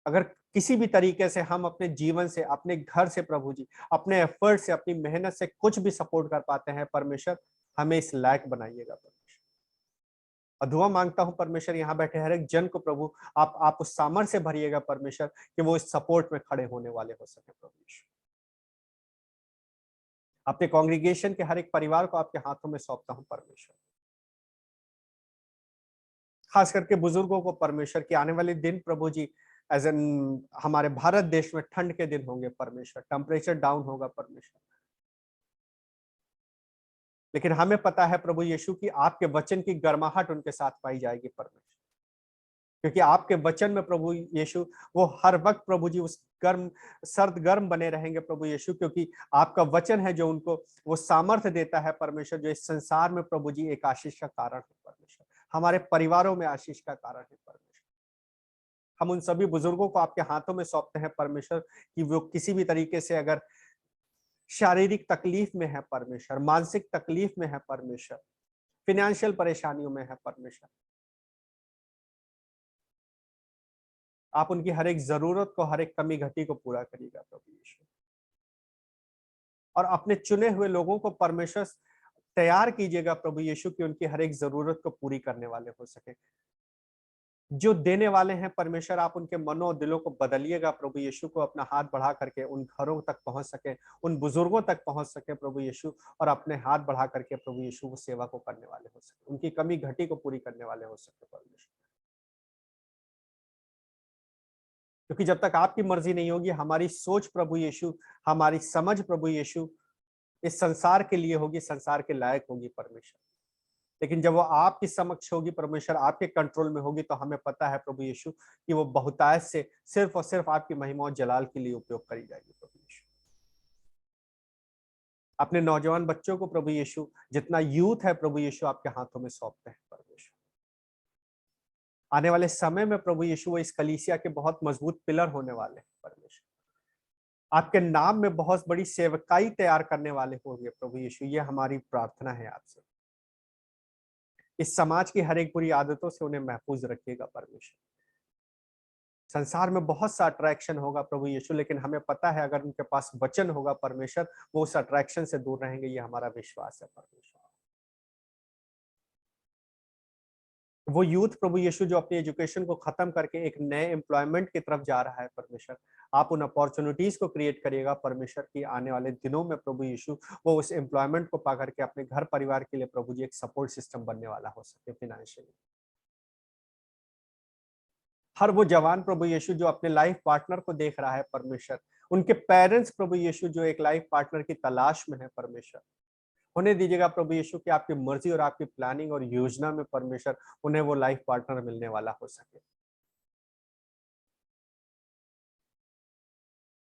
अगर किसी भी तरीके से हम अपने जीवन से, अपने घर से प्रभु जी, अपने एफर्ट से, अपनी मेहनत से कुछ भी सपोर्ट कर पाते हैं परमेश्वर, हमें इस लायक बनाइएगा परमेश्वर। और दुआ मांगता हूं परमेश्वर, यहाँ बैठे हर एक जन को प्रभु आप उस सामर्थ्य से भरिएगा परमेश्वर कि वो इस सपोर्ट में खड़े होने वाले हो सके प्रभु यीशु। अपने कांग्रीगेशन के हर एक परिवार को आपके हाथों में सौंपता हूं परमेश्वर, खास करके बुजुर्गों को परमेश्वर की आने वाले दिन प्रभु जी एज एन हमारे भारत देश में ठंड के दिन होंगे परमेश्वर, टेम्परेचर डाउन होगा परमेश्वर, लेकिन हमें पता है प्रभु यीशु की आपके वचन की गर्माहट उनके साथ पाई जाएगी परमेश्वर, क्योंकि आपके वचन में प्रभु यीशु वो हर वक्त प्रभु जी उस सर्द गर्म बने रहेंगे प्रभु यीशु, क्योंकि आपका वचन है जो उनको वो सामर्थ्य देता है परमेश्वर, जो इस संसार में प्रभु जी एक आशीष का कारण है परमेश्वर, हमारे परिवारों में आशीष का कारण है परमेश्वर। हम उन सभी बुजुर्गों को आपके हाथों में सौंपते हैं परमेश्वर कि वो किसी भी तरीके से अगर शारीरिक तकलीफ में है परमेश्वर, मानसिक तकलीफ में है परमेश्वर, फाइनेंशियल परेशानियों में है परमेश्वर, आप उनकी हर एक जरूरत को, हर एक कमी घटी को पूरा करिएगा प्रभु यीशु। और अपने चुने हुए लोगों को परमेश्वर तैयार कीजिएगा प्रभु यीशु की उनकी हर एक जरूरत को पूरी करने वाले हो सके। जो देने वाले हैं परमेश्वर, आप उनके मनों और दिलों को बदलिएगा प्रभु यीशु को, अपना हाथ बढ़ा करके उन घरों तक पहुंच सके, उन बुजुर्गों तक पहुंच सके प्रभु यीशु, और अपने हाथ बढ़ा करके प्रभु यीशु वो सेवा को करने वाले हो सके, उनकी कमी घटी को पूरी करने वाले हो सके परमेश्वर। क्योंकि जब तक आपकी मर्जी नहीं होगी, हमारी सोच प्रभु यीशु, हमारी समझ प्रभु यीशु इस संसार के लिए होगी, संसार के लायक होगी परमेश्वर। लेकिन जब वो आपकी समक्ष होगी परमेश्वर, आपके कंट्रोल में होगी, तो हमें पता है प्रभु यीशु कि वो बहुतायत से सिर्फ और सिर्फ आपकी महिमा और जलाल के लिए उपयोग करी जाएगी प्रभु यीशु। अपने नौजवान बच्चों को प्रभु यीशु, जितना यूथ है प्रभु यीशु, आपके हाथों में सौंपते हैं परमेश्वर। आने वाले समय में प्रभु यीशु वो इस कलीसिया के बहुत मजबूत पिलर होने वाले हैं परमेश्वर। आपके नाम में बहुत बड़ी सेवकाई तैयार करने वाले होंगे प्रभु यीशु, ये हमारी प्रार्थना है आपसे। इस समाज की हर एक बुरी आदतों से उन्हें महफूज रखिएगा परमेश्वर। संसार में बहुत सा अट्रैक्शन होगा प्रभु यीशु, लेकिन हमें पता है अगर उनके पास वचन होगा परमेश्वर, वो उस अट्रैक्शन से दूर रहेंगे, ये हमारा विश्वास है परमेश्वर। वो यूथ प्रभु यीशु जो अपनी एजुकेशन को खत्म करके एक नए एम्प्लॉयमेंट की तरफ जा रहा है परमेश्वर, आप उन अपॉर्चुनिटीज को क्रिएट करिएगा परमेश्वर की आने वाले दिनों में प्रभु यीशु वो उस एम्प्लॉयमेंट को पा करके अपने घर परिवार के लिए प्रभु जी एक सपोर्ट सिस्टम बनने वाला हो सके फाइनेंशियली। हर वो जवान प्रभु यीशु जो अपने लाइफ पार्टनर को देख रहा है परमेश्वर, उनके पेरेंट्स प्रभु यीशु जो एक लाइफ पार्टनर की तलाश में है परमेश्वर, उन्हें दीजिएगा प्रभु यीशु कि आपकी मर्जी और आपकी प्लानिंग और योजना में परमेश्वर उन्हें वो लाइफ पार्टनर मिलने वाला हो सके।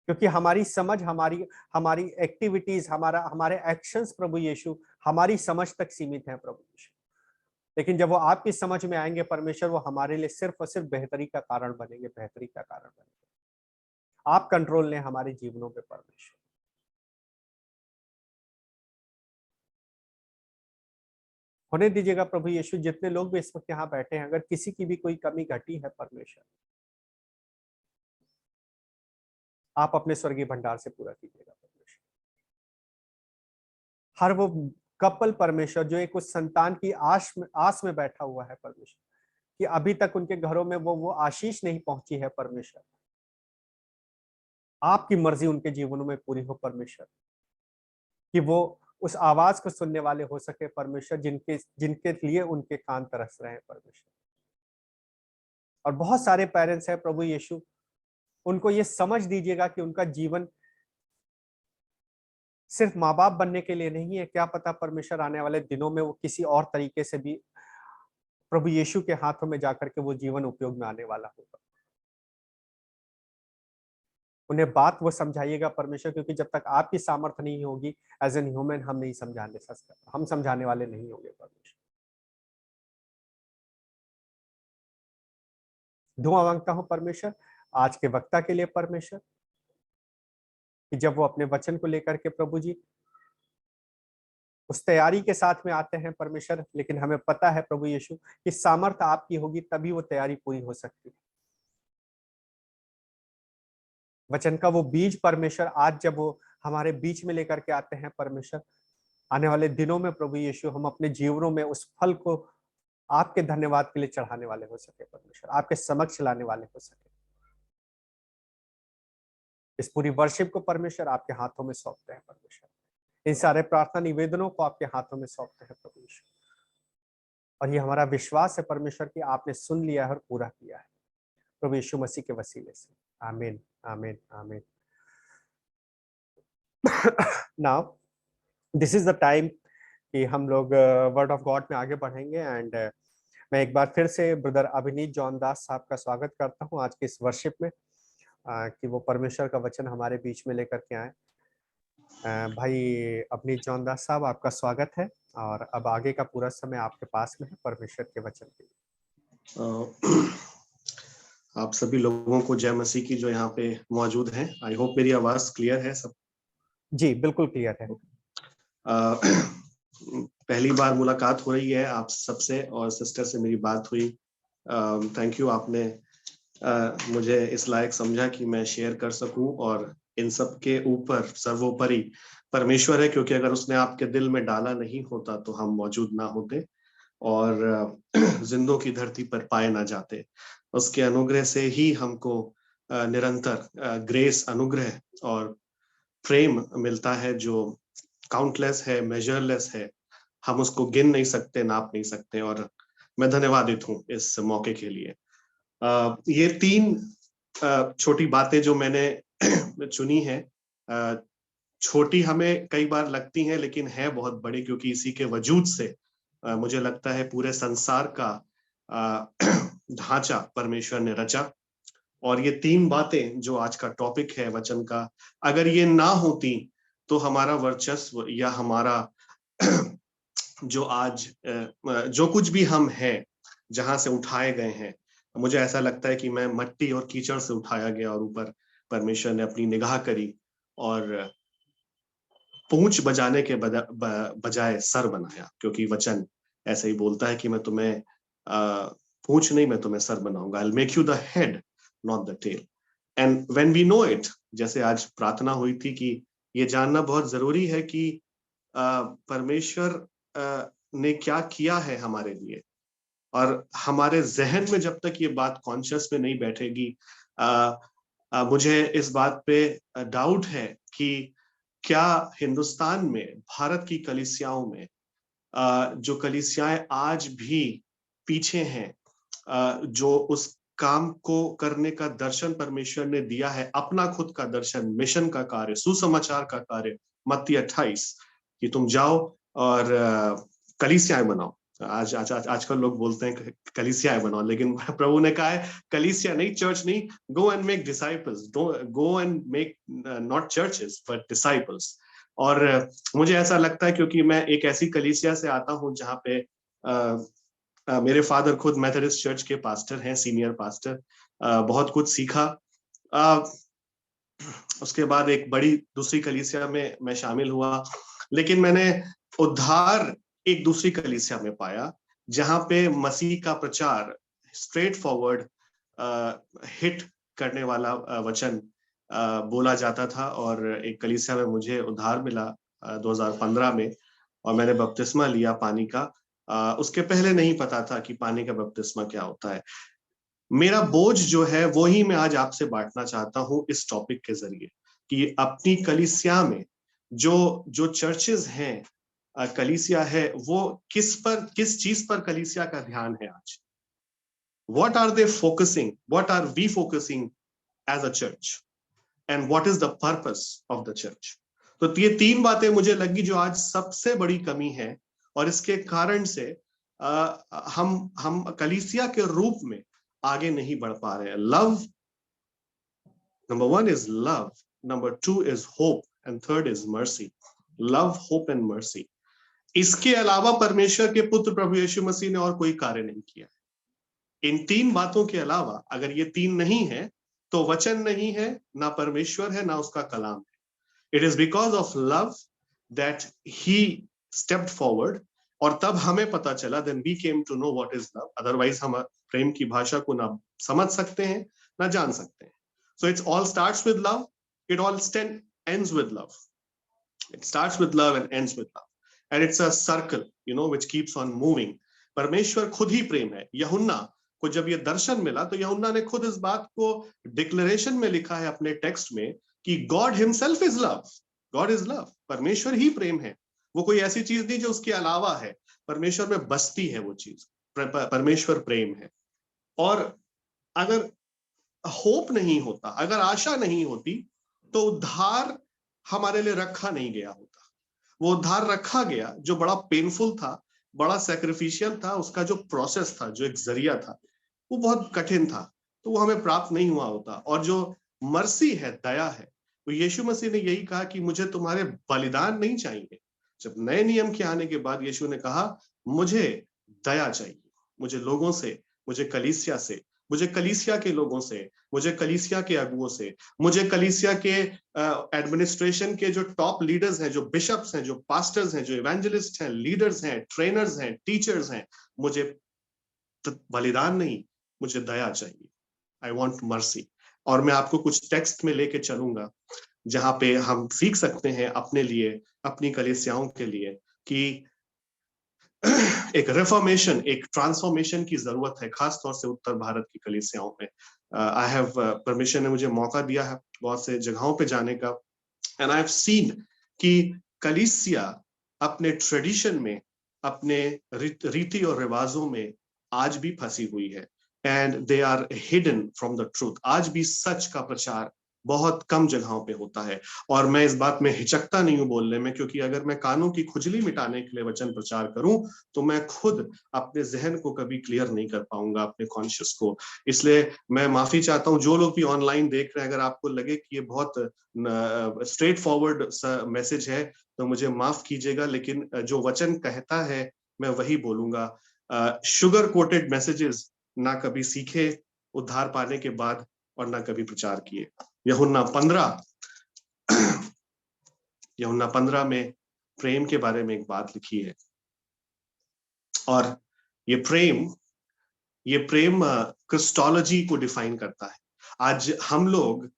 क्योंकि हमारी समझ, हमारी एक्टिविटीज, हमारे एक्शंस प्रभु यीशु हमारी समझ तक सीमित हैं प्रभु यीशु, लेकिन जब वो आपकी समझ में आएंगे परमेश्वर, वो हमारे लिए सिर्फ और सिर्फ बेहतरी का कारण बनेंगे, बेहतरी का कारण बनेंगे। आप कंट्रोल लें हमारे जीवनों पे परमेश्वर। होने दीजिएगा प्रभु यीशु जितने लोग भी इस वक्त यहाँ बैठे हैं, अगर किसी की भी कोई कमी घटी है परमेश्वर, आप अपने स्वर्गीय भंडार से पूरा कीजिएगा परमेश्वर। हर वो कपल परमेश्वर जो एक उस संतान की आस में बैठा हुआ है परमेश्वर, कि अभी तक उनके घरों में वो आशीष नहीं पहुंची है परमेश्वर, आपकी मर्जी उनके जीवनों में पूरी हो परमेश्वर, कि वो उस आवाज को सुनने वाले हो सके परमेश्वर, जिनके लिए उनके कान तरस रहे हैं परमेश्वर। और बहुत सारे पेरेंट्स हैं प्रभु यीशु, उनको ये समझ दीजिएगा कि उनका जीवन सिर्फ माँ बाप बनने के लिए नहीं है, क्या पता परमेश्वर आने वाले दिनों में वो किसी और तरीके से भी प्रभु यीशु के हाथों में जाकर के वो जीवन उपयोग में आने वाला होगा। उन्हें बात वो समझाइएगा परमेश्वर, क्योंकि जब तक आपकी सामर्थ्य नहीं होगी एज एन ह्यूमन हम नहीं समझाने सकते, हम समझाने वाले नहीं होंगे परमेश्वर। दुआ मांगता हूं परमेश्वर आज के वक्ता के लिए परमेश्वर, कि जब वो अपने वचन को लेकर के प्रभु जी उस तैयारी के साथ में आते हैं परमेश्वर, लेकिन हमें पता है प्रभु यीशु कि सामर्थ्य आपकी होगी तभी वो तैयारी पूरी हो सकती है। वचन का वो बीज परमेश्वर आज जब वो हमारे बीच में लेकर के आते हैं परमेश्वर, आने वाले दिनों में प्रभु यीशु हम अपने जीवनों में उस फल को आपके धन्यवाद के लिए चढ़ाने वाले हो सके परमेश्वर, आपके समक्ष लाने वाले हो सके। इस पूरी वर्शिप को परमेश्वर आपके हाथों में सौंपते हैं परमेश्वर, इन सारे प्रार्थना निवेदनों को आपके हाथों में सौंपते हैं प्रभु यीशु, और ये हमारा विश्वास है परमेश्वर कि आपने सुन लिया है और पूरा किया है प्रभु यीशु मसीह के वसीले से। आमीन आमीन आमीन। Now this is the time कि हम लोग वर्ड ऑफ गॉड में आगे बढ़ेंगे, एंड मैं एक बार फिर से ब्रदर अभिनीत जॉन दास साहब का स्वागत करता हूं आज के इस वर्शिप में, कि वो परमेश्वर का वचन हमारे बीच में लेकर के आए। भाई अभिनीत जॉन दास साहब आपका स्वागत है, और अब आगे का पूरा समय आपके पास में है परमेश्वर के वचन के लिए। आप सभी लोगों को जय मसीह की जो यहाँ पे मौजूद हैं। आई होप मेरी आवाज क्लियर है सब? जी बिल्कुल क्लियर है। पहली बार मुलाकात हो रही है आप सबसे, और सिस्टर से मेरी बात हुई। थैंक यू, आपने मुझे इस लायक समझा कि मैं शेयर कर सकूं, और इन सब के ऊपर सर्वोपरि परमेश्वर है, क्योंकि अगर उसने आपके दिल में डाला नहीं होता तो हम मौजूद ना होते और जिंदों की धरती पर पाए ना जाते। उसके अनुग्रह से ही हमको निरंतर ग्रेस, अनुग्रह और प्रेम मिलता है, जो काउंटलेस है, मेजरलेस है। हम उसको गिन नहीं सकते, नाप नहीं सकते, और मैं धन्यवादित हूँ इस मौके के लिए। ये 3 छोटी बातें जो मैंने चुनी है, छोटी हमें कई बार लगती हैं, लेकिन है बहुत बड़ी, क्योंकि इसी के वजूद से मुझे लगता है पूरे संसार का ढांचा परमेश्वर ने रचा। और ये 3 बातें जो आज का टॉपिक है वचन का, अगर ये ना होती तो हमारा वर्चस्व या हमारा जो आज जो कुछ भी हम हैं, जहां से उठाए गए हैं, मुझे ऐसा लगता है कि मैं मट्टी और कीचड़ से उठाया गया और ऊपर परमेश्वर ने अपनी निगाह करी और पूंछ बजाने के बजाय सर बनाया, क्योंकि वचन ऐसे ही बोलता है कि मैं तुम्हें पूंछ नहीं, मैं तुम्हें सर बनाऊंगा। I'll make you the head, not the tail. And when we know it, जैसे आज प्रार्थना हुई थी कि ये जानना बहुत जरूरी है कि परमेश्वर ने क्या किया है हमारे लिए, और हमारे जहन में जब तक ये बात कॉन्शियस में नहीं बैठेगी, मुझे इस बात पे डाउट है कि क्या हिंदुस्तान में, भारत की कलीसियाओं में, जो कलीसियाएं आज भी पीछे हैं, जो उस काम को करने का दर्शन परमेश्वर ने दिया है, अपना खुद का दर्शन, मिशन का कार्य, सुसमाचार का कार्य, मत्ती 28, कि तुम जाओ और कलीसियाएं बनाओ। आजकल लोग बोलते हैं कलीसियाएं बनाओ, लेकिन प्रभु ने कहा है कलीसिया नहीं, चर्च नहीं, go and make disciples, go and make not churches but disciples. और मुझे ऐसा लगता है, क्योंकि मैं एक ऐसी कलीसिया से आता हूं जहां पे मेरे फादर खुद मेथोडिस्ट चर्च के पास्टर हैं, सीनियर पास्टर, बहुत कुछ सीखा। उसके बाद एक बड़ी दूसरी कलीसिया में मैं शामिल हुआ, लेकिन मैंने उद्धार एक दूसरी कलीसिया में पाया, जहां पे मसीह का प्रचार स्ट्रेट फॉरवर्ड हिट करने वाला वचन बोला जाता था। और एक कलीसिया में मुझे उद्धार मिला 2015 में, और मैंने बपतिस्मा लिया पानी का। उसके पहले नहीं पता था कि पानी का बपतिस्मा क्या होता है। मेरा बोझ जो है वो ही मैं आज आपसे बांटना चाहता हूं इस टॉपिक के जरिए, कि अपनी कलीसिया में जो चर्चेस हैं, कलीसिया है, वो किस चीज पर कलीसिया का ध्यान है आज। What are they focusing? What are we focusing as a church? And what is the purpose of the church? तो ये 3 बातें मुझे लगी जो आज सबसे बड़ी कमी है, और इसके कारण से हम कलीसिया के रूप में आगे नहीं बढ़ पा रहे हैं। Love, number 1 is love, number 2 is hope, and third is mercy. Love, hope and mercy. इसके अलावा परमेश्वर के पुत्र प्रभु यीशु मसीह ने और कोई कार्य नहीं किया। इन 3 बातों के अलावा अगर ये 3 नहीं है तो वचन नहीं है, ना परमेश्वर है, ना उसका कलाम है। It is because of love that he stepped forward, और तब हमें पता चला, then we came to know what is love. Otherwise हम प्रेम की भाषा को ना समझ सकते हैं, ना जान सकते हैं। So it all starts with love, it all ends with love. It starts with love and ends with love. And it's a circle, which keeps on moving. परमेश्वर खुद ही प्रेम है। यूहन्ना को जब ये दर्शन मिला तो यूहन्ना ने खुद इस बात को डिक्लेरेशन में लिखा है अपने टेक्स्ट में कि God himself is love. God is love, परमेश्वर ही प्रेम है। वो कोई ऐसी चीज नहीं जो उसके अलावा है, परमेश्वर में बसती है वो चीज। परमेश्वर प्रेम है। और अगर होप नहीं होता, अगर आशा नहीं होती, तो उद्धार हमारे लिए रखा नहीं गया होता। वो उद्धार रखा गया जो बड़ा पेनफुल था, बड़ा सैक्रिफिशियल था, उसका जो प्रोसेस था, जो एक जरिया था, वो बहुत कठिन था, तो वो हमें प्राप्त नहीं हुआ होता। और जो मर्सी है, दया है, तो यीशु मसीह ने यही कहा कि मुझे तुम्हारे बलिदान नहीं चाहिए। जब नए नियम के आने के बाद यीशु ने कहा मुझे दया चाहिए, मुझे लोगों से, मुझे कलीसिया से, मुझे कलीसिया के लोगों से, मुझे कलीसिया के अगुओं से, मुझे कलीसिया के एडमिनिस्ट्रेशन के जो टॉप लीडर्स हैं, जो बिशप्स हैं, जो पास्टर्स हैं, जो इवेंजलिस्ट हैं, लीडर्स हैं, ट्रेनर्स हैं, टीचर्स हैं, मुझे बलिदान नहीं, मुझे दया चाहिए। I want mercy. और मैं आपको कुछ टेक्स्ट में लेके चलूंगा। जहां पे हम सीख सकते हैं अपने लिए, अपनी कलीसियाओं के लिए कि एक रिफॉर्मेशन, एक ट्रांसफॉर्मेशन की जरूरत है, खास तौर से उत्तर भारत की कलीसियाओं में। आई हैव परमिशन ने मुझे मौका दिया है बहुत से जगहों पे जाने का, एंड आई हैव सीन कि कलीसिया अपने ट्रेडिशन में, अपने रीति और रिवाजों में आज भी फंसी हुई है, and they are hidden from the truth. आज भी सच का प्रचार बहुत कम जगहों पे होता है, और मैं इस बात में हिचकता नहीं हूं बोलने में, क्योंकि अगर मैं कानों की खुजली मिटाने के लिए वचन प्रचार करूं तो मैं खुद अपने जहन को कभी क्लियर नहीं कर पाऊंगा, अपने कॉन्शियस को। इसलिए मैं माफी चाहता हूं जो लोग भी ऑनलाइन देख रहे हैं, अगर आपको लगे कि ये बहुत स्ट्रेट फॉरवर्ड मैसेज है तो मुझे माफ कीजिएगा, लेकिन जो वचन कहता है मैं वही बोलूंगा। शुगर कोटेड मैसेजेस ना कभी सीखे उद्धार पाने के बाद, और ना कभी प्रचार किए। यूहन्ना 15 में प्रेम के बारे में एक बात लिखी है, और ये प्रेम क्रिस्टोलॉजी को डिफाइन करता है। आज हम लोग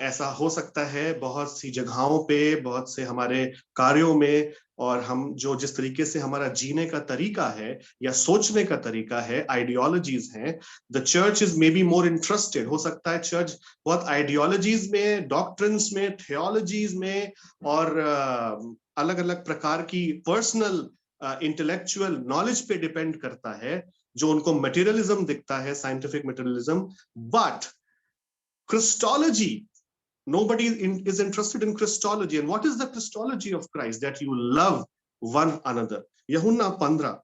ऐसा हो सकता है बहुत सी जगहों पे, बहुत से हमारे कार्यों में, और हम जो जिस तरीके से हमारा जीने का तरीका है या सोचने का तरीका है, आइडियोलॉजीज हैं, the church is may be more interested. हो सकता है चर्च बहुत आइडियोलॉजीज में, डॉक्ट्रिन्स में, थियोलॉजीज में, और अलग अलग प्रकार की पर्सनल इंटेलेक्चुअल नॉलेज पे डिपेंड करता है, जो उनको मटेरियलिज्म दिखता है, scientific materialism. But Christology, nobody is interested in Christology. And what is the Christology of Christ? That you love one another. यूहन्ना 15,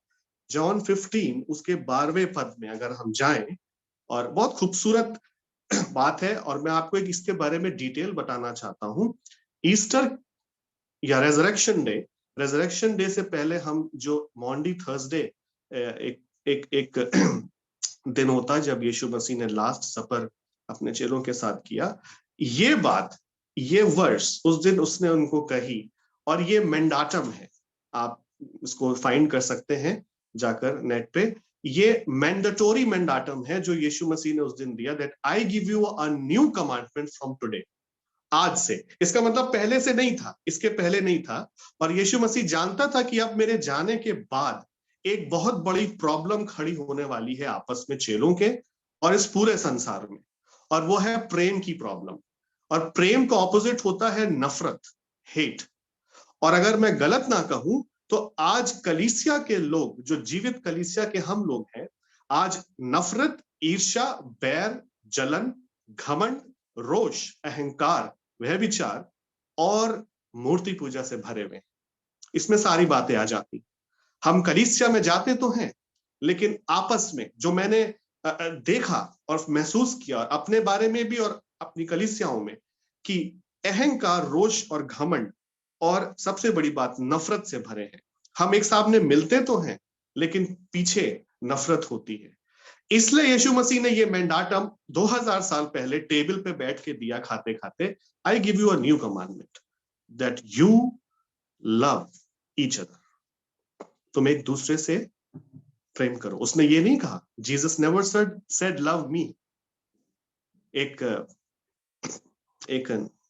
John 15, उसके 12वें पद में अगर हम जाएं, और बहुत खूबसूरत बात है, और मैं आपको एक इसके बारे में डिटेल बताना चाहता हूं। ईस्टर या रेजरेक्शन डे से पहले हम जो मॉन्डी थर्सडे एक दिन होता है जब यीशु मसीह ने लास्ट सपर अपने चेलों के साथ किया, ये बात, ये वर्स उस दिन उसने उनको कही, और ये मैंडाटम है। आप इसको फाइंड कर सकते हैं जाकर नेट पे। ये मैंडेटोरी मैंडाटम है जो यीशु मसीह ने उस दिन दिया, that I give you a new commandment from today, आज से। इसका मतलब पहले से नहीं था, इसके पहले नहीं था। और यीशु मसीह जानता था कि अब मेरे जाने के बाद एक बहुत बड़ी प्रॉब्लम खड़ी होने वाली है आपस में चेलों के और इस पूरे संसार में, और वो है प्रेम की प्रॉब्लम। और प्रेम का ऑपोजिट होता है नफरत, हेट। और अगर मैं गलत ना कहूं तो आज कलीसिया के लोग, जो जीवित कलीसिया के हम लोग हैं, आज नफरत, ईर्ष्या, बैर, जलन, घमंड, रोष, अहंकार, व्यभिचार और मूर्ति पूजा से भरे हुए। इसमें सारी बातें आ जाती। हम कलीसिया में जाते तो हैं, लेकिन आपस में जो मैंने देखा और महसूस किया अपने बारे में भी और अपनी कलीसियाओं में, कि अहंकार, रोष और घमंड और सबसे बड़ी बात नफरत से भरे हैं। हम एक सामने मिलते तो हैं, लेकिन पीछे नफरत होती है। इसलिए यीशु मसीह ने ये मैंडाटम 2000 साल पहले टेबल पे बैठ के दिया, खाते खाते, I give you a new commandment that you love each other. तुम एक दूसरे से प्रेम करो। उसने ये नहीं कहा, Jesus never said love me. एक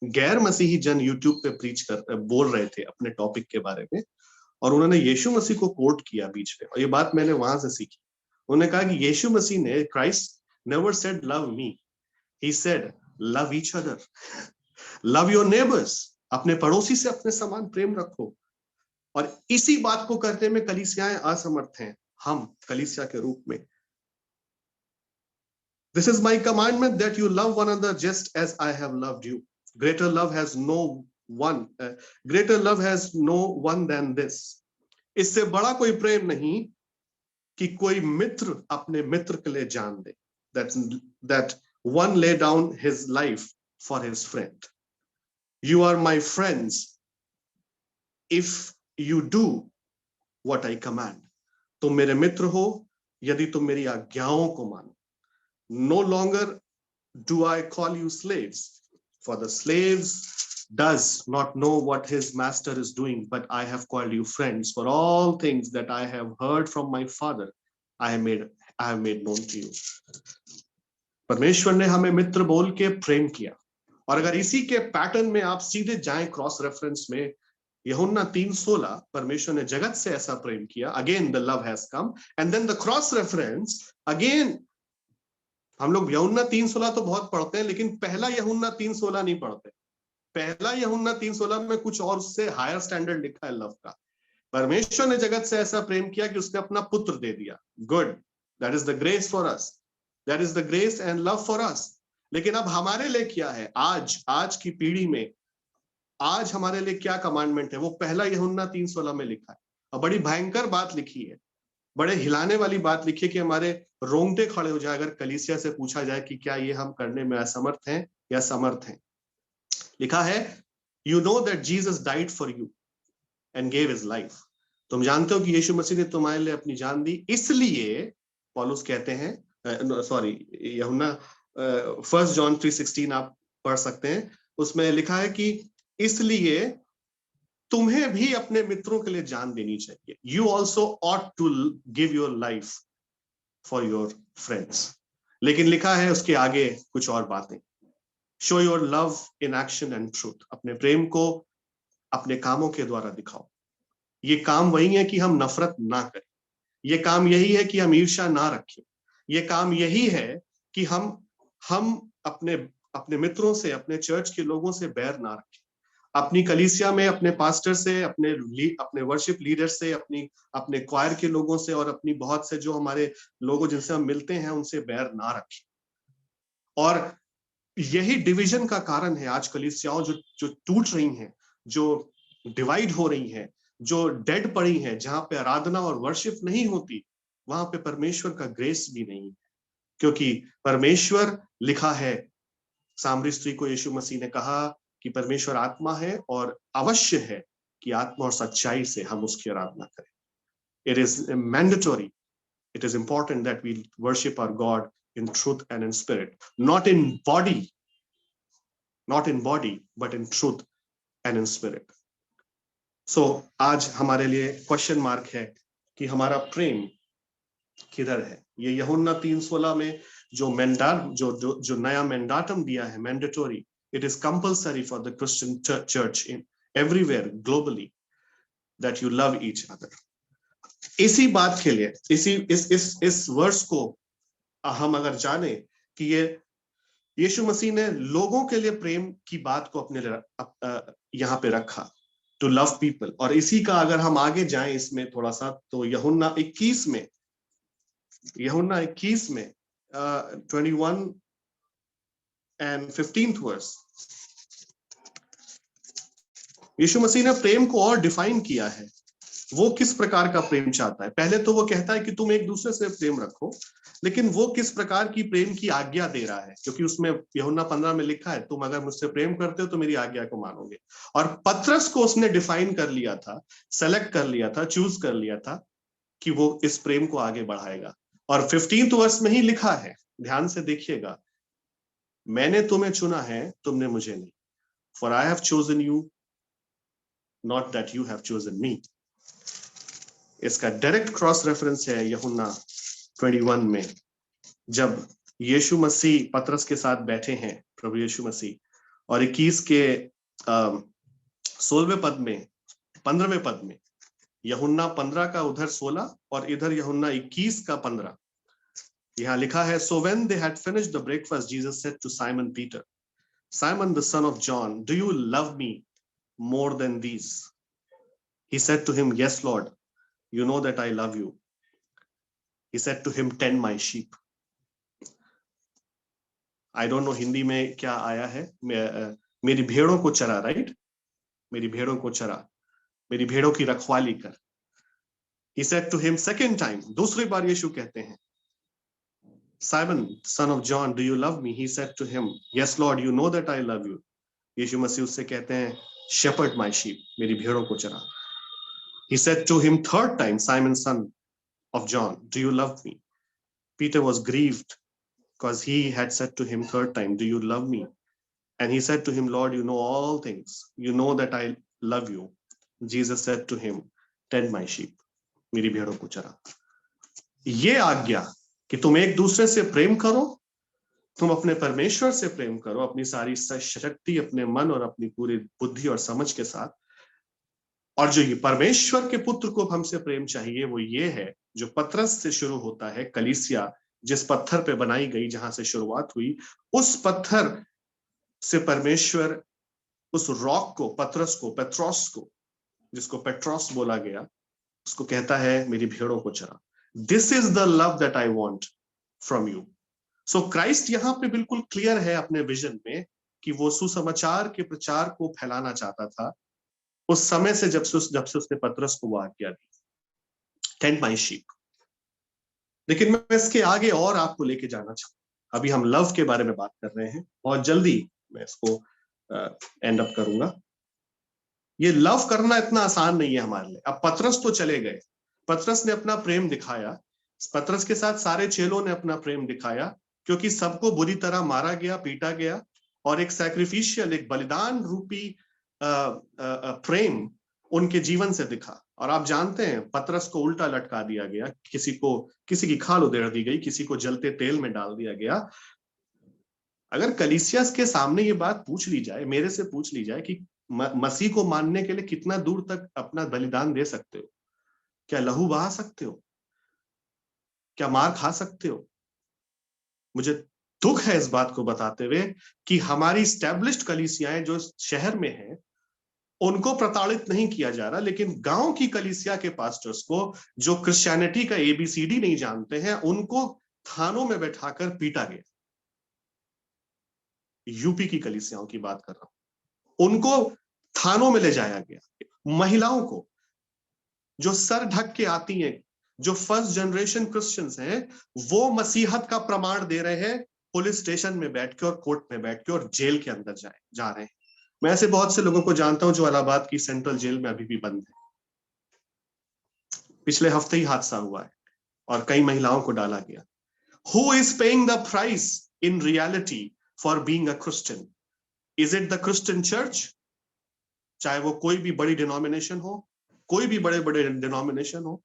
गैर मसीही जन यूट्यूब पे बोल रहे थे अपने टॉपिक के बारे में, और उन्होंने यीशु मसीह को कोट किया बीच में, और ये बात मैंने वहां से सीखी। उन्होंने कहा कि यीशु मसीह ने, Christ never said love me, he said love each other, love your neighbours. अपने पड़ोसी से अपने समान प्रेम रखो। और इसी बात को करने में कलीसियाएं असमर्थ हैं, हम कलीसिया के रूप में। This is my commandment that you love one another just as I have loved you. Greater love has no one than this. इससे बड़ा कोई प्रेम नहीं कि कोई मित्र अपने मित्र के लिए जान दे, that one lay down his life for his friend. You are my friends if you do what I command. तुम मेरे मित्र हो यदि तुम मेरी आज्ञाओं को मानो। No longer do I call you slaves, for the slaves does not know what his master is doing, but I have called you friends, for all things that I have heard from my Father I have made known to you. परमेश्वर ने हमें मित्र बोल के प्रेम किया, और अगर इसी के पैटर्न में आप सीधे जाएं क्रॉस रेफरेंस में, यूहन्ना 3:16, परमेश्वर ने जगत से ऐसा प्रेम किया, again the love has come, and then the cross reference again. हम लोग यूहन्ना 3:16 तो बहुत पढ़ते हैं, लेकिन पहला यूहन्ना 3:16 नहीं पढ़ते। पहला यूहन्ना 3:16 में कुछ और उससे हायर स्टैंडर्ड लिखा है लव का। परमेश्वर ने जगत से ऐसा प्रेम किया कि उसने अपना पुत्र दे दिया। Good, that is the grace for us, that is the grace and love for us. लेकिन अब हमारे लिए क्या है? आज की पीढ़ी में आज हमारे लिए क्या कमांडमेंट है? वो पहला यूहन्ना 3:16 में लिखा है, और बड़ी भयंकर बात लिखी है, बड़े हिलाने वाली बात लिखी है कि हमारे रोंगटे खड़े हो जाए अगर कलीसिया से पूछा जाए कि क्या ये हम करने में असमर्थ हैं या समर्थ हैं। लिखा है, you know that Jesus died for you and gave his life. तुम जानते हो कि यीशु मसीह ने तुम्हारे लिए अपनी जान दी, इसलिए पौलुस कहते हैं, यूहन्ना 1 जॉन 3:16 आप पढ़ सकते हैं, उसमें लिखा है कि इसलिए तुम्हें भी अपने मित्रों के लिए जान देनी चाहिए। You also ought to give your life for your friends. लेकिन लिखा है उसके आगे कुछ और बातें, show your love in action and truth. अपने प्रेम को अपने कामों के द्वारा दिखाओ। ये काम वही है कि हम नफरत ना करें, ये काम यही है कि हम ईर्ष्या ना रखें, ये काम यही है कि हम अपने मित्रों से, अपने चर्च के लोगों से बैर ना रखें, अपनी कलीसिया में अपने पास्टर से, अपने वर्शिप लीडर से, अपने क्वायर के लोगों से, और अपनी बहुत से जो हमारे लोगों जिनसे हम मिलते हैं उनसे बैर ना रखें। और यही डिवीजन का कारण है आज कलीसियाओं जो टूट रही हैं, जो डिवाइड हो रही हैं, जो डेड पड़ी हैं, जहां पे आराधना और वर्शिप नहीं होती, वहां पे परमेश्वर का ग्रेस भी नहीं है। क्योंकि परमेश्वर, लिखा है, सामरी स्त्री को यीशु मसीह ने कहा कि परमेश्वर आत्मा है और अवश्य है कि आत्मा और सच्चाई से हम उसकी आराधना करें। It is mandatory, it is important that we worship our God in truth and in spirit, not in body but in truth and in spirit. So आज हमारे लिए क्वेश्चन मार्क है कि हमारा प्रेम किधर है। ये यूहन्ना 3:16 में जो नया मैंडाटम दिया है, mandatory, it is compulsory for the Christian church in everywhere globally that you love each other. इसी बात के लिए इस वर्ष को हम अगर जाने कि ये यीशु मसीह ने लोगों के लिए प्रेम की बात को अपने यहाँ पे रखा, टू लव पीपल, और इसी का अगर हम आगे जाएं इसमें थोड़ा सा, तो यूहन्ना 21 में 21 and 15th वर्स, यीशु मसीह ने प्रेम को और डिफाइन किया है। वो किस प्रकार का प्रेम चाहता है? पहले तो वो कहता है कि तुम एक दूसरे से प्रेम रखो, लेकिन वो किस प्रकार की प्रेम की आज्ञा दे रहा है? क्योंकि उसमें यूहन्ना 15 में लिखा है, तुम अगर मुझसे प्रेम करते हो तो मेरी आज्ञा को मानोगे। और पतरस को उसने डिफाइन कर लिया था, सेलेक्ट कर लिया था, चूज कर लिया था कि वो इस प्रेम को आगे बढ़ाएगा। और 15th वर्स में ही लिखा है, ध्यान से देखिएगा, मैंने तुम्हें चुना है, तुमने मुझे नहीं। For I have chosen you, not that you have chosen me. इसका डायरेक्ट क्रॉस रेफरेंस है यूहन्ना 21 में, जब यीशु मसीह पतरस के साथ बैठे हैं, प्रभु यीशु मसीह, और 21 के 16वें पद में, 15वें पद में, यूहन्ना 15 का उधर 16 और इधर यूहन्ना 21 का 15, यहाँ लिखा है, so when they had finished the breakfast, Jesus said to Simon Peter, Simon the son of John, do you love me more than these? He said to him, yes Lord, you know that I love you. He said to him, tend my sheep. I don't know Hindi में क्या आया है, मेरी भेड़ों को चरा, right? मेरी भेड़ों को चरा, मेरी भेड़ों की रखवाली कर। He said to him second time, दूसरी बार यीशु कहते हैं, Simon, son of John, do you love me? He said to him, yes Lord, you know that I love you. यीशु मसीह उससे कहते हैं, shepherd my sheep, मेरी भेड़ों को चरा। He said to him third time, Simon, son of John, do you love me? Peter was grieved because he had said to him third time, do you love me? And he said to him, Lord, you know all things. You know that I love you. Jesus said to him, tend my sheep. मेरी भेड़ों को चरा। ये आज्ञा कि तुम एक दूसरे से प्रेम करो, तुम अपने परमेश्वर से प्रेम करो, अपनी सारी शक्ति, अपने मन और अपनी पूरी बुद्धि और समझ के साथ। और जो ये परमेश्वर के पुत्र को हमसे प्रेम चाहिए वो ये है जो पतरस से शुरू होता है। कलीसिया जिस पत्थर पे बनाई गई, जहां से शुरुआत हुई, उस पत्थर से परमेश्वर उस रॉक को, पतरस को, पेट्रोस को, जिसको पेट्रोस बोला गया, उसको कहता है मेरी भेड़ों को चरा। This is the love that I want from you. So Christ यहाँ पे बिल्कुल क्लियर है अपने विजन में कि वो सुसमाचार के प्रचार को फैलाना चाहता था उस समय से, जब से उसने पतरस को वो आज्ञा दी, टेंड माय शीप। लेकिन मैं इसके आगे और आपको लेके जाना चाहूंगा। अभी हम लव के बारे में बात कर रहे हैं, बहुत जल्दी मैं इसको एंड अप करूंगा। ये लव करना इतना आसान नहीं है हमारे लिए। अब पतरस तो चले गए, पतरस ने अपना प्रेम दिखाया, पतरस के साथ सारे चेलों ने अपना प्रेम दिखाया, क्योंकि सबको बुरी तरह मारा गया, पीटा गया, और एक सैक्रिफिशियल, एक बलिदान रूपी प्रेम उनके जीवन से दिखा। और आप जानते हैं पतरस को उल्टा लटका दिया गया, किसी की खाल उधेड़ दी गई, किसी को जलते तेल में डाल दिया गया। अगर कलीसिया के सामने ये बात पूछ ली जाए, मेरे से पूछ ली जाए कि मसीह को मानने के लिए कितना दूर तक अपना बलिदान दे सकते हो, क्या लहू बहा सकते हो, क्या मार खा सकते हो, मुझे दुख है इस बात को बताते हुए कि हमारी स्टैब्लिश्ड कलीसियाएं जो शहर में हैं उनको प्रताड़ित नहीं किया जा रहा, लेकिन गांव की कलीसिया के पास्टर्स को जो क्रिश्चियनिटी का ABCD नहीं जानते हैं, उनको थानों में बैठाकर पीटा गया। यूपी की कलीसियाओं की बात कर रहा हूं, उनको थानों में ले जाया गया। महिलाओं को जो सर ढक के आती हैं, जो फर्स्ट जनरेशन क्रिश्चियंस हैं, वो मसीहत का प्रमाण दे रहे हैं पुलिस स्टेशन में बैठ के और कोर्ट में बैठ के, और जेल के अंदर जा रहे हैं। मैं ऐसे बहुत से लोगों को जानता हूं जो इलाहाबाद की सेंट्रल जेल में अभी भी बंद है। पिछले हफ्ते ही हादसा हुआ है और कई महिलाओं को डाला गया। Who is paying the price in reality for being a Christian? Is it the Christian church? चाहे वो कोई भी बड़ी डिनोमिनेशन हो, कोई भी बड़े बड़े डिनोमिनेशन हो,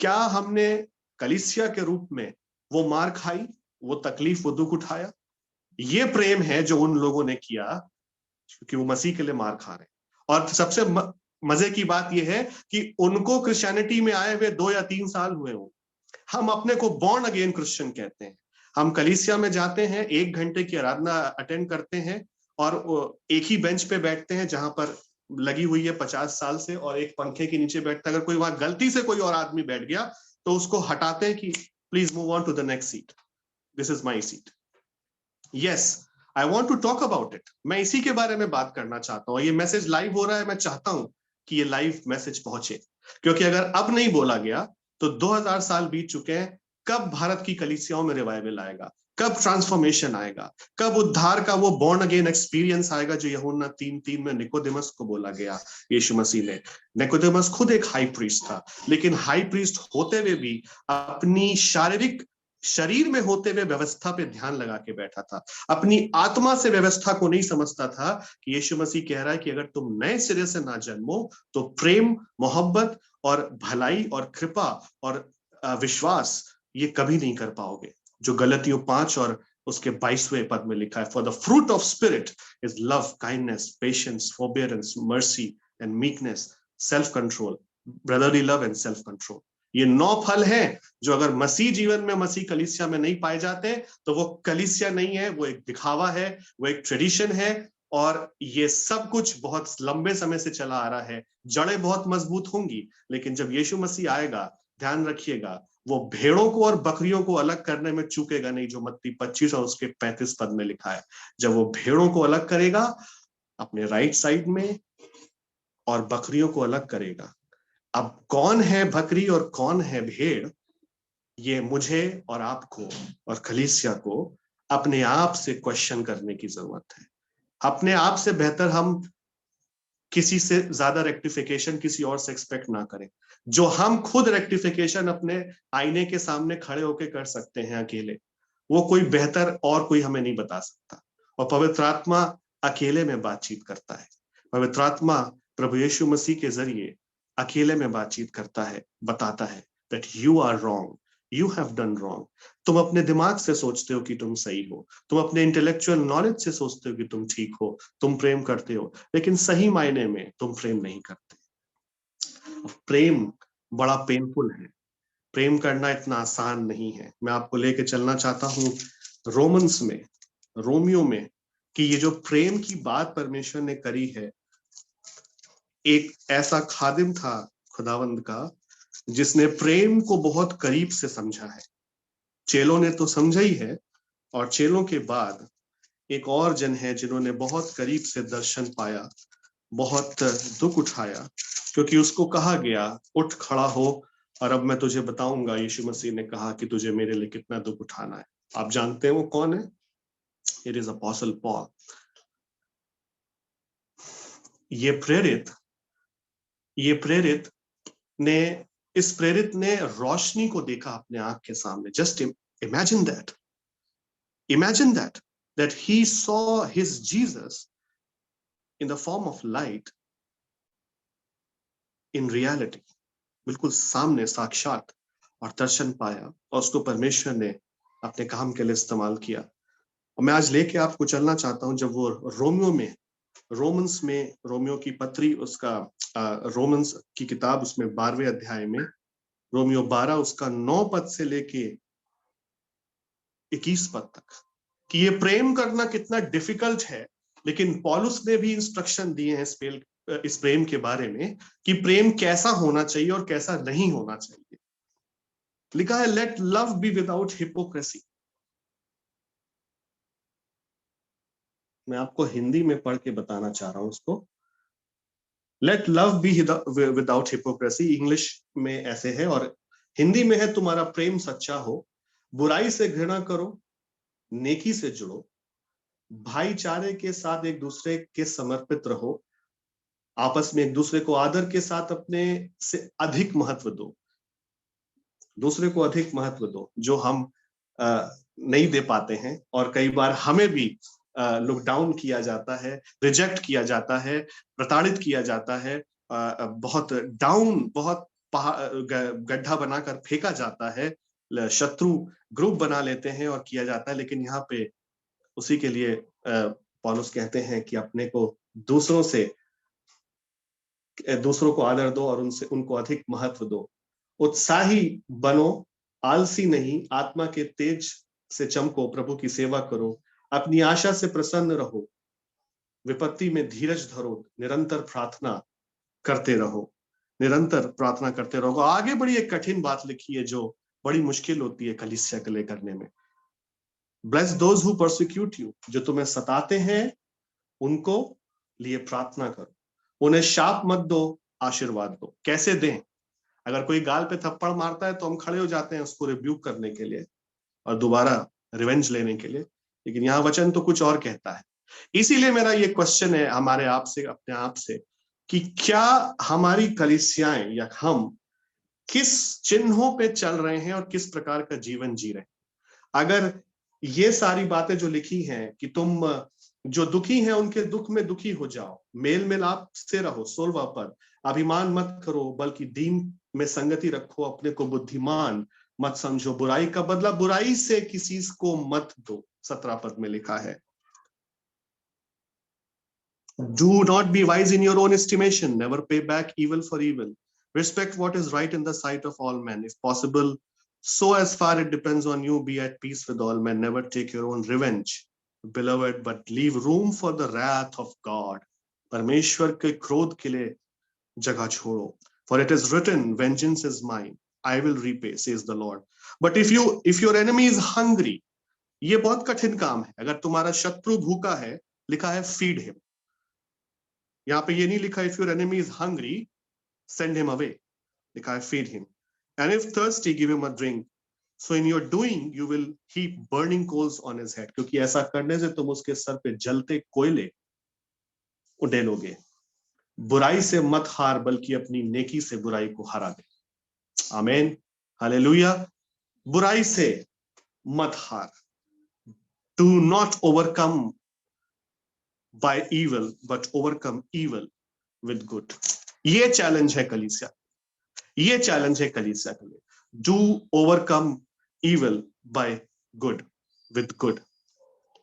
क्या हमने कलीसिया के रूप में वो मार खाई, वो तकलीफ, वो दुख उठाया? ये प्रेम है जो उन लोगों ने किया क्योंकि वो मसीह के लिए मार खा रहे हैं। और सबसे मजे की बात यह है कि उनको क्रिश्चियनिटी में आए हुए 2 या 3 साल हुए हो। हम अपने को बॉर्न अगेन क्रिश्चियन कहते हैं। हम कलीसिया में जाते हैं, 1 घंटे की आराधना अटेंड करते हैं और एक ही बेंच पे बैठते हैं जहां पर लगी हुई है 50 साल से, और एक पंखे के नीचे बैठता है। अगर कोई वहां गलती से कोई और आदमी बैठ गया तो उसको हटाते हैं कि please move on to the next seat, this is my seat. Yes, I want to talk about it. मैं इसी के बारे में बात करना चाहता हूँ। ये मैसेज लाइव हो रहा है, मैं चाहता हूं कि ये लाइव मैसेज पहुंचे, क्योंकि अगर अब नहीं बोला गया तो 2000 साल बीत चुके हैं। कब भारत की कलीसियाओं में रिवाइवल आएगा? कब ट्रांसफॉर्मेशन आएगा? कब उद्धार का वो बॉर्न अगेन एक्सपीरियंस आएगा जो यूहन्ना 3:3 में निकोदेमस को बोला गया यीशु मसीह ने? निकोदेमस खुद एक हाई प्रीस्ट था, लेकिन हाई प्रीस्ट होते हुए भी अपनी शारीरिक शरीर में होते हुए व्यवस्था पे ध्यान लगा के बैठा था, अपनी आत्मा से व्यवस्था को नहीं समझता था कि यीशु मसीह कह रहा है कि अगर तुम नए सिरे से ना जन्मो तो प्रेम, मोहब्बत और भलाई और कृपा और विश्वास ये कभी नहीं कर पाओगे, जो गलतियों 5 और उसके 22वें पद में लिखा है। For the fruit of spirit is love, kindness, patience, forbearance, mercy and meekness, self control, brotherly love and self control. ये 9 फल हैं जो अगर मसीह जीवन में, मसीह कलीसिया में नहीं पाए जाते तो वो कलीसिया नहीं है, वो एक दिखावा है, वो एक ट्रेडिशन है, और ये सब कुछ बहुत लंबे समय से चला आ रहा है। जड़ें बहुत मजबूत होंगी, लेकिन जब यीशु मसीह आएगा, ध्यान रखिएगा, वो भेड़ों को और बकरियों को अलग करने में चूकेगा नहीं, जो मत्ती 25 और उसके 35 पद में लिखा है। जब वो भेड़ों को अलग करेगा अपने राइट साइड में और बकरियों को अलग करेगा। अब कौन है बकरी और कौन है भेड़, ये मुझे और आपको और कलीसिया को अपने आप से क्वेश्चन करने की जरूरत है। अपने आप से बेहतर हम किसी से ज्यादा रेक्टिफिकेशन किसी और से एक्सपेक्ट ना करें। जो हम खुद रेक्टिफिकेशन अपने आईने के सामने खड़े होकर कर सकते हैं अकेले, वो कोई बेहतर और कोई हमें नहीं बता सकता। और पवित्र आत्मा अकेले में बातचीत करता है। पवित्र आत्मा प्रभु यीशु मसीह के जरिए अकेले में बातचीत करता है, बताता है that you are wrong, you have done wrong, तुम अपने दिमाग से सोचते हो कि तुम सही हो, तुम अपने इंटेलेक्चुअल नॉलेज से सोचते हो कि तुम ठीक हो, तुम प्रेम करते हो, लेकिन सही मायने में तुम प्रेम नहीं करते। प्रेम बड़ा पेनफुल है, प्रेम करना इतना आसान नहीं है। मैं आपको लेके चलना चाहता हूं रोमन्स में, रोमियो में, कि ये जो प्रेम की बात परमेश्वर ने करी है, एक ऐसा खादिम था खुदावंद का जिसने प्रेम को बहुत करीब से समझा है। चेलों ने तो समझा ही है, और चेलों के बाद एक और जन है जिन्होंने बहुत करीब से दर्शन पाया, बहुत दुख उठाया, क्योंकि उसको कहा गया उठ खड़ा हो और अब मैं तुझे बताऊंगा। यीशु मसीह ने कहा कि तुझे मेरे लिए कितना दुख उठाना है। आप जानते हैं वो कौन है? It is apostle Paul. ये प्रेरित ने, इस प्रेरित ने रोशनी को देखा अपने आंख के सामने। Just imagine that he saw his Jesus in the form of light in reality, बिल्कुल सामने साक्षात, और दर्शन पाया, और उसको परमेश्वर ने अपने काम के लिए इस्तेमाल किया। और मैं आज लेके आपको चलना चाहता हूं, जब वो रोमन्स में रोमियो की पत्री, उसका रोमन्स की किताब, उसमें 12वें अध्याय में रोमियो 12 उसका 9 पद से लेके 21 पद तक, कि ये प्रेम करना कितना डिफिकल्ट है। लेकिन पौलुस ने भी इंस्ट्रक्शन दिए हैं इस प्रेम के बारे में, कि प्रेम कैसा होना चाहिए और कैसा नहीं होना चाहिए। लिखा है, let love be without hypocrisy. मैं आपको हिंदी में पढ़ के बताना चाह रहा हूं उसको। Let love be without hypocrisy, English में ऐसे है, और हिंदी में है, तुम्हारा प्रेम सच्चा हो, बुराई से घृणा करो, नेकी से जुड़ो, भाईचारे के साथ एक दूसरे के समर्पित रहो, आपस में एक दूसरे को आदर के साथ अपने से अधिक महत्व दो, दूसरे को अधिक महत्व दो, जो हम नहीं दे पाते हैं। और कई बार हमें भी लुक डाउन किया जाता है, रिजेक्ट किया जाता है, प्रताड़ित किया जाता है, बहुत डाउन, बहुत गड्ढा बनाकर फेंका जाता है, शत्रु ग्रुप बना लेते हैं और किया जाता है। लेकिन यहाँ पे उसी के लिए पौलुस कहते हैं कि अपने को दूसरों को आदर दो और उनको अधिक महत्व दो, उत्साही बनो, आलसी नहीं, आत्मा के तेज से चमको, प्रभु की सेवा करो, अपनी आशा से प्रसन्न रहो, विपत्ति में धीरज धरो, निरंतर प्रार्थना करते रहो। आगे बड़ी एक कठिन बात लिखी है जो बड़ी मुश्किल होती है कलीसिया के लिए करने में। Bless those who persecute you, जो तुम्हें सताते हैं उनको लिए प्रार्थना करो, उन्हें शाप मत दो, आशीर्वाद दो। कैसे दें? अगर कोई गाल पे थप्पड़ मारता है तो हम खड़े हो जाते हैं उसको रिब्यूक करने के लिए और दोबारा रिवेंज लेने के लिए, लेकिन यहाँ वचन तो कुछ और कहता है। इसीलिए मेरा ये क्वेश्चन है हमारे अपने आप से, कि क्या हमारी कलीसियाएं या हम किस चिन्हों पे चल रहे हैं और किस प्रकार का जीवन जी रहे हैं। अगर ये सारी बातें जो लिखी हैं कि तुम जो दुखी हैं उनके दुख में दुखी हो जाओ, मेल मिलाप से रहो, 16वां पद, अभिमान मत करो बल्कि दीन में संगति रखो, अपने को बुद्धिमान मत समझो, बुराई का बदला बुराई से किसी को मत दो, 17 पद में लिखा है। Do not be wise in your own estimation, never pay back evil for evil, respect what is right in the sight of all men, if possible, so as far it depends on you, be at peace with all men, never take your own revenge, beloved, but leave room for the wrath of God. परमेश्वर के क्रोध के लिए जगह छोड़ो, for it is written, vengeance is mine, I will repay, says the Lord. But if your enemy is hungry, ये बहुत कठिन काम है। अगर तुम्हारा शत्रु भूखा है, लिखा है feed him। यहाँ पे ये नहीं लिखा if your enemy is hungry, send him away, लिखा है feed him, and if thirsty, give him a drink, so in your doing you will heap burning coals on his head, क्योंकि ऐसा करने से तुम उसके सर पे जलते कोयले उड़ेलोगे। बुराई से मत हार बल्कि अपनी नेकी से बुराई को हरा दे। आमीन, हालेलुया। बुराई से मत हार, do not overcome by evil but overcome evil with good। ये चैलेंज है कलीसिया, ये चैलेंज है कलीसिया के लिए। Do overcome evil by good, with good.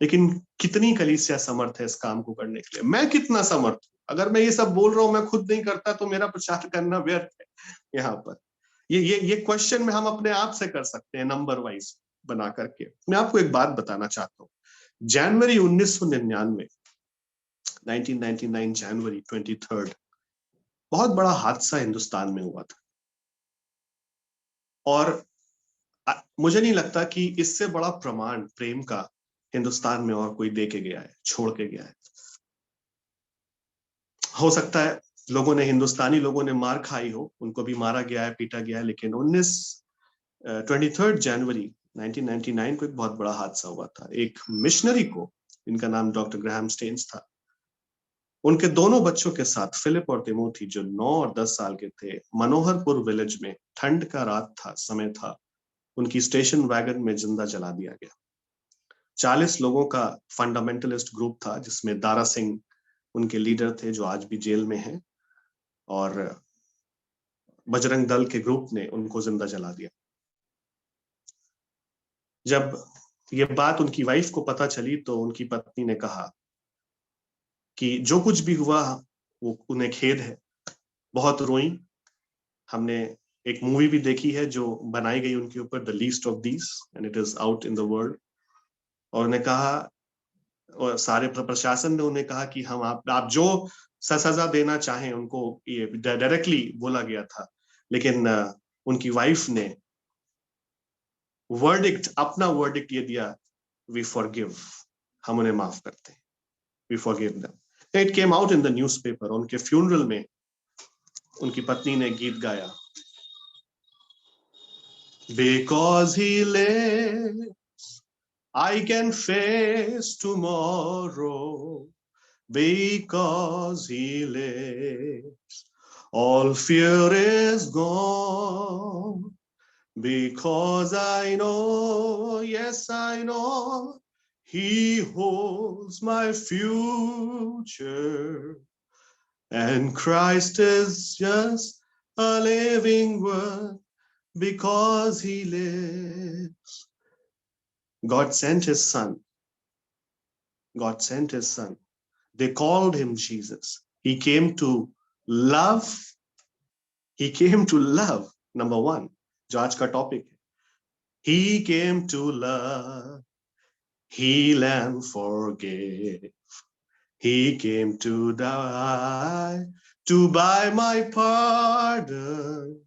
लेकिन कितनी कलीसिया समर्थ है इस काम को करने के लिए? मैं कितना समर्थ हूं? अगर मैं ये सब बोल रहा हूं, मैं खुद नहीं करता, तो मेरा प्रचार करना व्यर्थ है। यहाँ पर ये क्वेश्चन में हम अपने आप से कर सकते हैं, नंबर वाइज बना करके। मैं आपको एक बात बताना चाहता हूँ। जनवरी 1999, 1999 जनवरी 23, बहुत बड़ा हादसा हिंदुस्तान में हुआ था, और मुझे नहीं लगता कि इससे बड़ा प्रमाण प्रेम का हिंदुस्तान में और कोई दे के गया है, छोड़ के गया है। हो सकता है लोगों ने, हिंदुस्तानी लोगों ने मार खाई हो, उनको भी मारा गया है, पीटा गया है, लेकिन 23 जनवरी 1999 को एक बहुत बड़ा हादसा हुआ था। एक मिशनरी को, इनका नाम डॉक्टर ग्राहम स्टेन्स था, उनके दोनों बच्चों के साथ, फिलिप और तिमोथी, जो 9 और 10 साल के थे, मनोहरपुर विलेज में, ठंड का रात था, समय था, उनकी स्टेशन वैगन में जिंदा जला दिया गया। 40 लोगों का फंडामेंटलिस्ट ग्रुप था, जिसमें दारा सिंह उनके लीडर थे, जो आज भी जेल में हैं, और बजरंग दल के ग्रुप ने उनको जिंदा जला दिया। जब ये बात उनकी वाइफ को पता चली, तो उनकी पत्नी ने कहा कि जो कुछ भी हुआ वो उन्हें खेद है, बहुत रोई। हमने एक मूवी भी देखी है जो बनाई गई उनके ऊपर, the least of these, and it is out in the world. और उन्हें कहा, और सारे प्रशासन ने उन्हें कहा कि हम आप जो सजा देना चाहें उनको, ये डायरेक्टली बोला गया था। लेकिन उनकी वाइफ ने वर्डिक्ट, अपना वर्डिक्ट ये दिया, वी फॉरगिव, हम उन्हें माफ करते हैं, we forgive them. It came out in the newspaper. उनके फ्यूनरल में उनकी पत्नी ने गीत गाया, because he lives I can face tomorrow, because he lives. All fear is gone, because I know, yes I know, he holds my future. And Christ is just a living word, because he lives. God sent his son. God sent his son. They called him Jesus. He came to love. He came to love. Number one, जो आज का topic है. He came to love, heal and forgive. He came to die, to buy my pardon.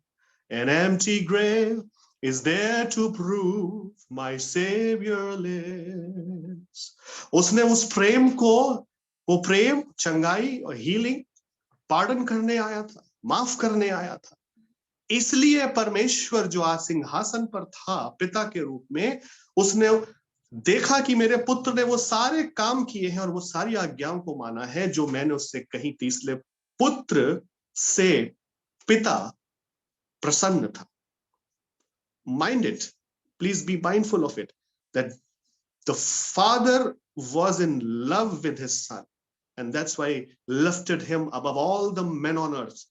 An empty grave is there to prove my Savior lives. उसने उस प्रेम को, वो प्रेम चंगाई और हीलिंग, पार्डन करने आया था, माफ करने आया था। इसलिए परमेश्वर जो आज सिंहासन पर था पिता के रूप में, उसने देखा कि मेरे पुत्र ने वो सारे काम किए हैं और वो सारी आज्ञाओं को माना है जो मैंने उससे कही थी। इसलिए पुत्र से पिता प्रसन्न था। Mind it, please be mindful of it, that the father was in love with his son, and that's why he lifted him above all the men on earth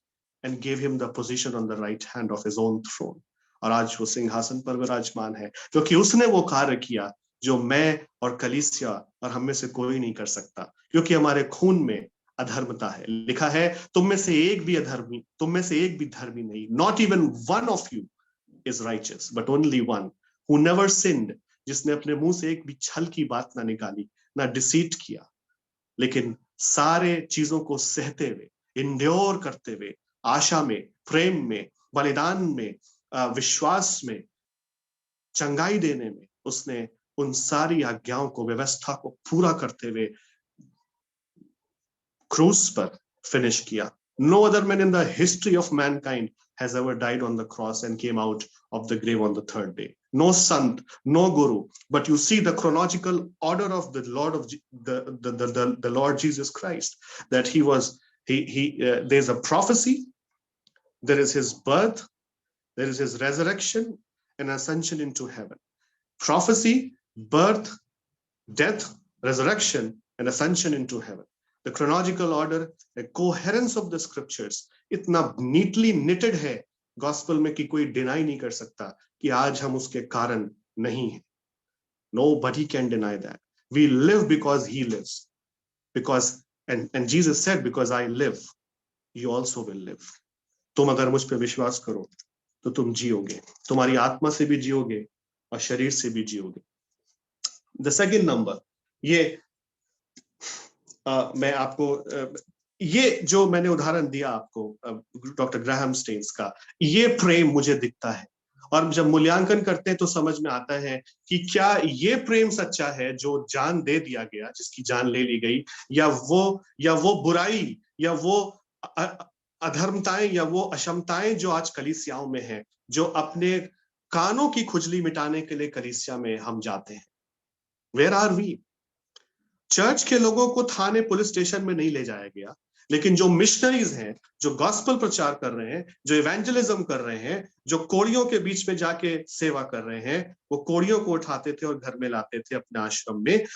and gave him the position on the right hand of his own throne. और आज वो सिंहासन पर विराजमान है, क्योंकि उसने वो कार्य किया जो मैं और कलीसिया और हम में से कोई नहीं कर सकता, क्योंकि हमारे खून में अधर्मता है। लिखा है, तुम में से एक भी अधर्मी, तुम में से एक भी धर्मी नहीं, not even one of you is righteous, but only one who never sinned, जिसने अपने मुंह से एक भी छल की बात ना निकाली, ना डिसीट किया, लेकिन सारे चीजों को सहते हुए, इंड्योर करते हुए, आशा में, प्रेम में, बलिदान में, विश्वास में, चंगाई देने में, उसने उन सारी आज्ञाओं को, व्यवस्था को पूरा करते हुए क्रूस पर फिनिश किया। No other man in the history of mankind has ever died on the cross and came out of the grave on the third day. No sant, no guru, but you see the chronological order of the Lord of the Lord Jesus Christ, that he was there's a prophecy, there is his birth, there is his resurrection and ascension into heaven. Prophecy, birth, death, resurrection and ascension into heaven. The chronological order, the coherence of the scriptures इतना neatly knitted है gospel में कि कोई deny नहीं कर सकता कि आज हम उसके कारण नहीं हैं, Nobody can deny that. We live because he lives. Because and Jesus said, because I live, you also will live. तुम अगर मुझ पे विश्वास करो तो तुम जियोगे, तुम्हारी आत्मा से भी जियोगे और शरीर से भी जियोगे। द सेकंड नंबर, ये मैं आपको ये जो मैंने उदाहरण दिया आपको डॉक्टर ग्राहम स्टेन्स का, ये प्रेम मुझे दिखता है, और जब मूल्यांकन करते हैं तो समझ में आता है कि क्या ये प्रेम सच्चा है जो जान दे दिया गया, जिसकी जान ले ली गई, या वो बुराई, या वो अधर्मताएं, या वो अक्षमताएं जो आज कलीसियाओं में है, जो अपने कानों की खुजली मिटाने के लिए कलीसिया में हम जाते हैं। Where are we? चर्च के लोगों को थाने पुलिस स्टेशन में नहीं ले जाया गया, लेकिन जो मिशनरीज हैं, जो गॉस्पेल प्रचार कर रहे हैं, जो इवेंजलिज्म कर रहे हैं, जो कोड़ियों के बीच में जाके सेवा कर रहे हैं, वो कोड़ियों को उठाते थे और घर में लाते थे अपने आश्रम में।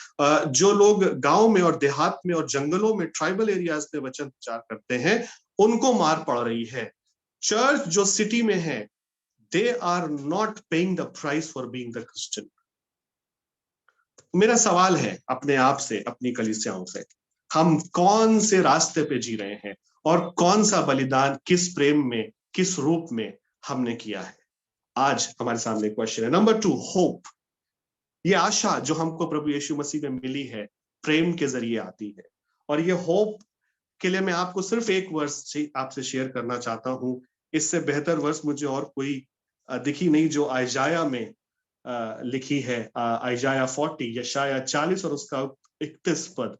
जो लोग गांव में और देहात में और जंगलों में, ट्राइबल एरियाज में वचन प्रचार करते हैं, उनको मार पड़ रही है। चर्च जो सिटी में है, they are not paying the price for being the Christian. मेरा सवाल है अपने आप से, अपनी कलीसियाओं से, हम कौन से रास्ते पे जी रहे हैं और कौन सा बलिदान, किस प्रेम में, किस रूप में हमने किया है? आज हमारे सामने क्वेश्चन है। Number 2, hope. ये आशा जो हमको प्रभु यीशु मसीह में मिली है, प्रेम के जरिए आती है। और ये होप के लिए मैं आपको सिर्फ एक वर्स आपसे शेयर करना चाहता हूं। इससे बेहतर वर्स मुझे और कोई दिखी नहीं, जो आयजाया में लिखी है। आयजाया 40, यशाया 40 और उसका 31 पद,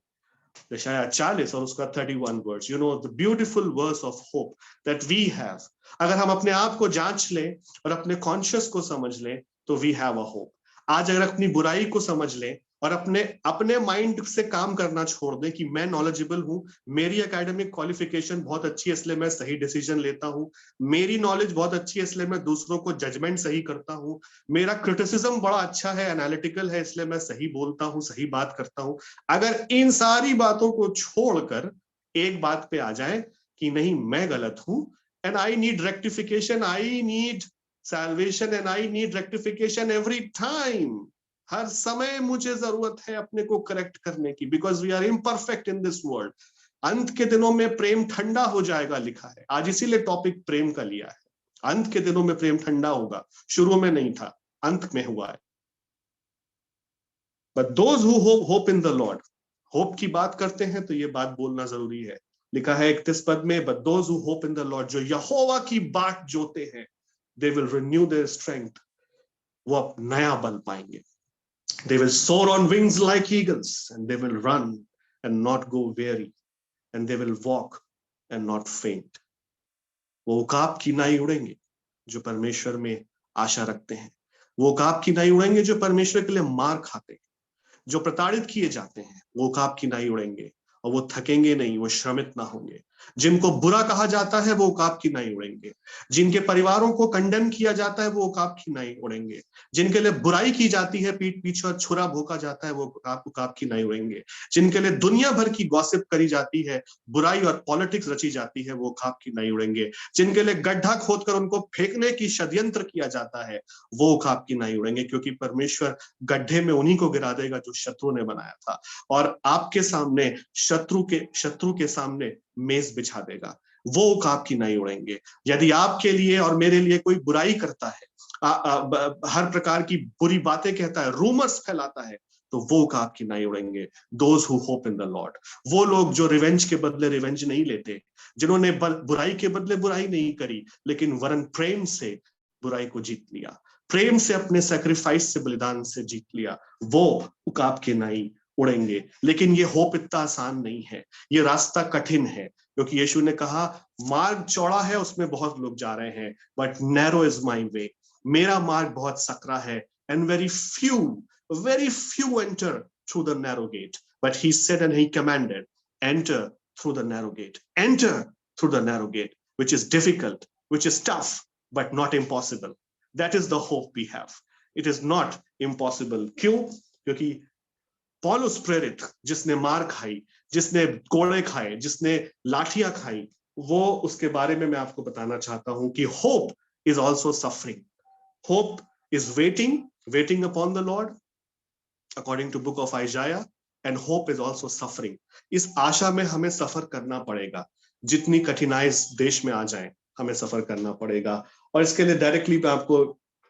यशाया 40 और उसका 31 words, you know, the beautiful verse of hope that we have. अगर हम अपने आप को जांच लें और अपने कॉन्शियस को समझ लें तो वी हैव अ होप। आज अगर अपनी बुराई को समझ लें और अपने माइंड से काम करना छोड़ दें कि मैं नॉलेजेबल हूं, मेरी एकेडमिक क्वालिफिकेशन बहुत अच्छी है इसलिए मैं सही डिसीजन लेता हूं, मेरी नॉलेज बहुत अच्छी है इसलिए मैं दूसरों को जजमेंट सही करता हूं, मेरा क्रिटिसिज्म बड़ा अच्छा है, एनालिटिकल है, इसलिए मैं सही बोलता हूं, सही बात करता हूं। अगर इन सारी बातों को छोड़कर एक बात पे आ जाए कि नहीं, मैं गलत हूं, and I need rectification, I need salvation and I need rectification every time, हर समय मुझे जरूरत है अपने को करेक्ट करने की, because we are imperfect in this world। अंत के दिनों में प्रेम ठंडा हो जाएगा लिखा है। आज इसीलिए टॉपिक प्रेम का लिया है। अंत के दिनों में प्रेम ठंडा होगा, शुरू में नहीं था, अंत में हुआ है। But those who hope in the Lord, hope की बात करते हैं तो ये बात बोलना जरूरी है। लिखा है 31 पद में, but those who hope in the Lord, जो यहोवा की बाट जोते हैं, they will renew their strength, वो अब नया बल पाएंगे। They will soar on wings like eagles, and they will run and not go weary, and they will walk and not faint। वो उकाब की नाई उड़ेंगे जो परमेश्वर में आशा रखते हैं, वो उकाब की नाई उड़ेंगे जो परमेश्वर के लिए मार खाते हैं, जो प्रताड़ित किए जाते हैं, वो उकाब की नाई उड़ेंगे और वो थकेंगे नहीं, वो श्रमित ना होंगे। जिनको बुरा कहा जाता है वो उकाब की नाई उड़ेंगे, जिनके परिवारों को कंडेम किया जाता है वो उकाब की नाई उड़ेंगे, जिनके लिए बुराई की जाती है, पीठ पीछे और छुरा भोंका जाता है, वो उकाब की नाई उड़ेंगे, जिनके लिए दुनिया भर की गॉसिप करी जाती है, बुराई और पॉलिटिक्स रची जाती है, वो उकाब की नाई उड़ेंगे, जिनके लिए गड्ढा खोदकर उनको फेंकने की षड्यंत्र किया जाता है, वो उकाब की नाई उड़ेंगे, क्योंकि परमेश्वर गड्ढे में उन्हीं को गिरा देगा जो शत्रु ने बनाया था, और आपके सामने शत्रु के सामने मेज बिछा देगा, वो उकाब की नाई उड़ेंगे। यदि आपके लिए और मेरे लिए कोई बुराई करता है, हर प्रकार की बुरी बातें कहता है, रूमर्स फैलाता है, तो वो उकाब की नाई उड़ेंगे। Those who hope in the Lord, वो लोग जो रिवेंज के बदले रिवेंज नहीं लेते, जिन्होंने बुराई के बदले बुराई नहीं करी, लेकिन वरन प्रेम से बुराई को जीत लिया, प्रेम से अपने सैक्रिफाइस से, बलिदान से जीत लिया, वो उकाब की नाई उड़ेंगे। लेकिन ये होप इतना आसान नहीं है, ये रास्ता कठिन है, क्योंकि यीशु ने कहा मार्ग चौड़ा है, उसमें बहुत लोग जा रहे हैं, but narrow is my way, मेरा मार्ग बहुत सकरा है, and very few enter through the narrow gate, but he said and he commanded, enter through the narrow gate, enter through the narrow gate, which is difficult, which is tough, but not impossible। That is the hope we have, it is not impossible। क्यों? क्योंकि पौलुस प्रेरित, जिसने मार खाई, जिसने कोड़े खाए, जिसने लाठियां खाई, वो उसके बारे में मैं आपको बताना चाहता हूं कि hope is also suffering, hope is waiting upon the Lord, according to book of Isaiah, and hope is also suffering. इस आशा में हमें सफर करना पड़ेगा, जितनी कठिनाई इस देश में आ जाए हमें सफर करना पड़ेगा। और इसके लिए डायरेक्टली मैं आपको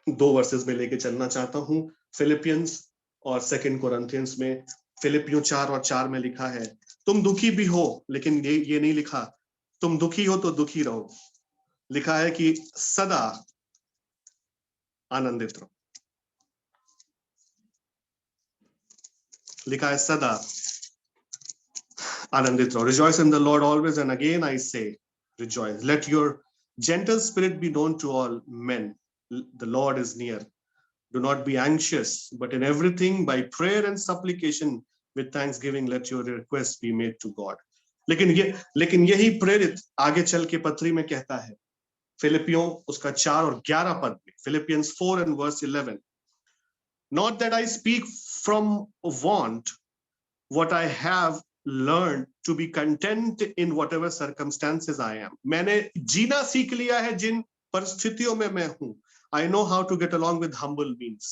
2 वर्सेस में लेके चलना चाहता हूँ, फिलिपियंस और 2 कोरिन्थियंस में। फिलिपियों 4 और 4 में लिखा है, तुम दुखी भी हो, लेकिन ये नहीं लिखा तुम दुखी हो तो दुखी रहो, लिखा है कि सदा आनंदित रहो, लिखा है सदा आनंदित रहो। Rejoice in the Lord always, and again I say rejoice. Let your gentle spirit be known to all men. The Lord is near. Do not be anxious, but in everything by prayer and supplication with thanksgiving let your requests be made to God. लेकिन यही प्रेरित आगे चल के पत्री में कहता है, फिलिपियों उसका 4 और 11 पद में, Philippians 4 and verse 11. Not that I speak from want, what I have learned to be content in whatever circumstances I am. मैंने जीना सीख लिया है जिन परिस्थितियों में मैं हूं. I know how to get along with humble means.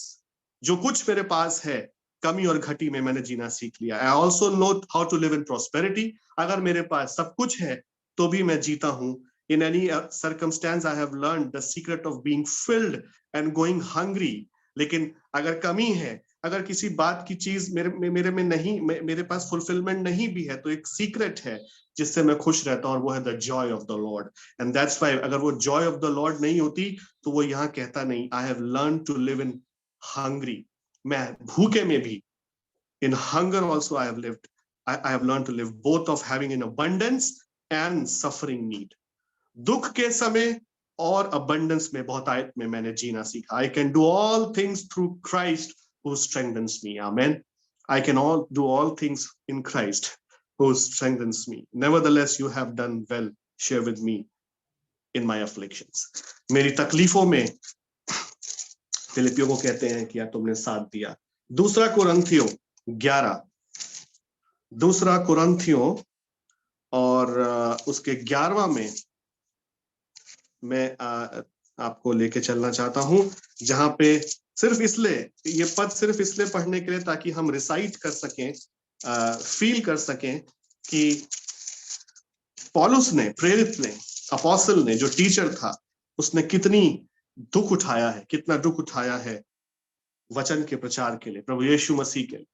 जो कुछ मेरे पास है कमी और घटी में मैंने जीना सीख लिया. I also know how to live in prosperity. अगर मेरे पास सब कुछ है तो भी मैं जीता हूं. In any circumstance I have learned the secret of being filled and going hungry. लेकिन अगर कमी है, अगर किसी बात की चीज मेरे में नहीं, मेरे पास फुलफिलमेंट नहीं भी है, तो एक सीक्रेट है जिससे मैं खुश रहता हूं, और वो है the Joy of the Lord. And that's why अगर वो जॉय ऑफ द लॉर्ड नहीं होती तो वो यहाँ कहता नहीं, I have learn to live in hungry. मैं भूखे में भी, in hunger also I have lived, I have learn to live both of having in abundance and suffering need. दुख के समय और अबंडेंस में, बहुतायत में मैंने जीना सीखा. I can do all things through Christ who strengthens me. Amen. I can do all things in Christ who strengthens me. Nevertheless, you have done well. Share with me in my afflictions. मेरी तकलीफों में फिलिपियों को कहते हैं कि यार तुमने साथ दिया. 2 कोरिन्थियों 11, 2 कोरिन्थियों और उसके 11वां में मैं आपको लेके चलना चाहता हूं, जहां पे सिर्फ इसलिए, ये पद सिर्फ इसलिए पढ़ने के लिए ताकि हम रिसाइट कर सकें, फील कर सकें कि पौलुस ने, प्रेरित ने, अपोस्टल ने, जो टीचर था, उसने कितनी दुख उठाया है, कितना दुख उठाया है वचन के प्रचार के लिए, प्रभु यीशु मसीह के लिए,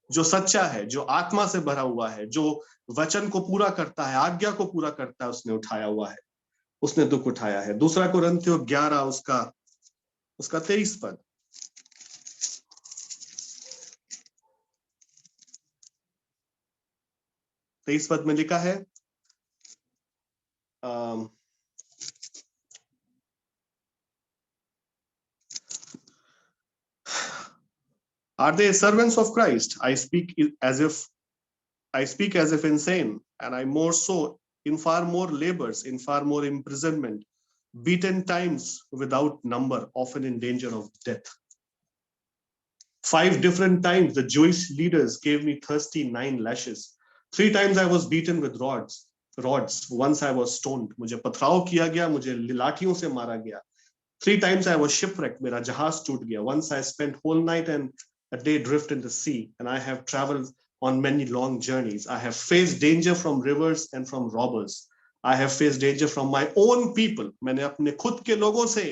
जो सच्चा है, जो आत्मा से भरा हुआ है, जो वचन को पूरा करता है, आज्ञा को पूरा करता है, उसने उठाया हुआ है, उसने दुख उठाया है. 2 कोरिन्थियों 11 उसका 23 पद. 23 पद में लिखा है, Are they servants of Christ? I speak as if insane, and I more so, in far more labors, in far more imprisonment, beaten times without number, often in danger of death. 5 different times the Jewish leaders gave me 39 lashes. 3 times I was beaten with rods. Once I was stoned. मुझे पथराव किया गया, मुझे लाठियों से मारा गया. 3 times I was shipwrecked. मेरा जहाज टूट गया. Once I spent whole night and a day drift in the sea, and I have traveled on many long journeys. I have faced danger from rivers and from robbers. I have faced danger from my own people. मैंने अपने खुद के लोगों से,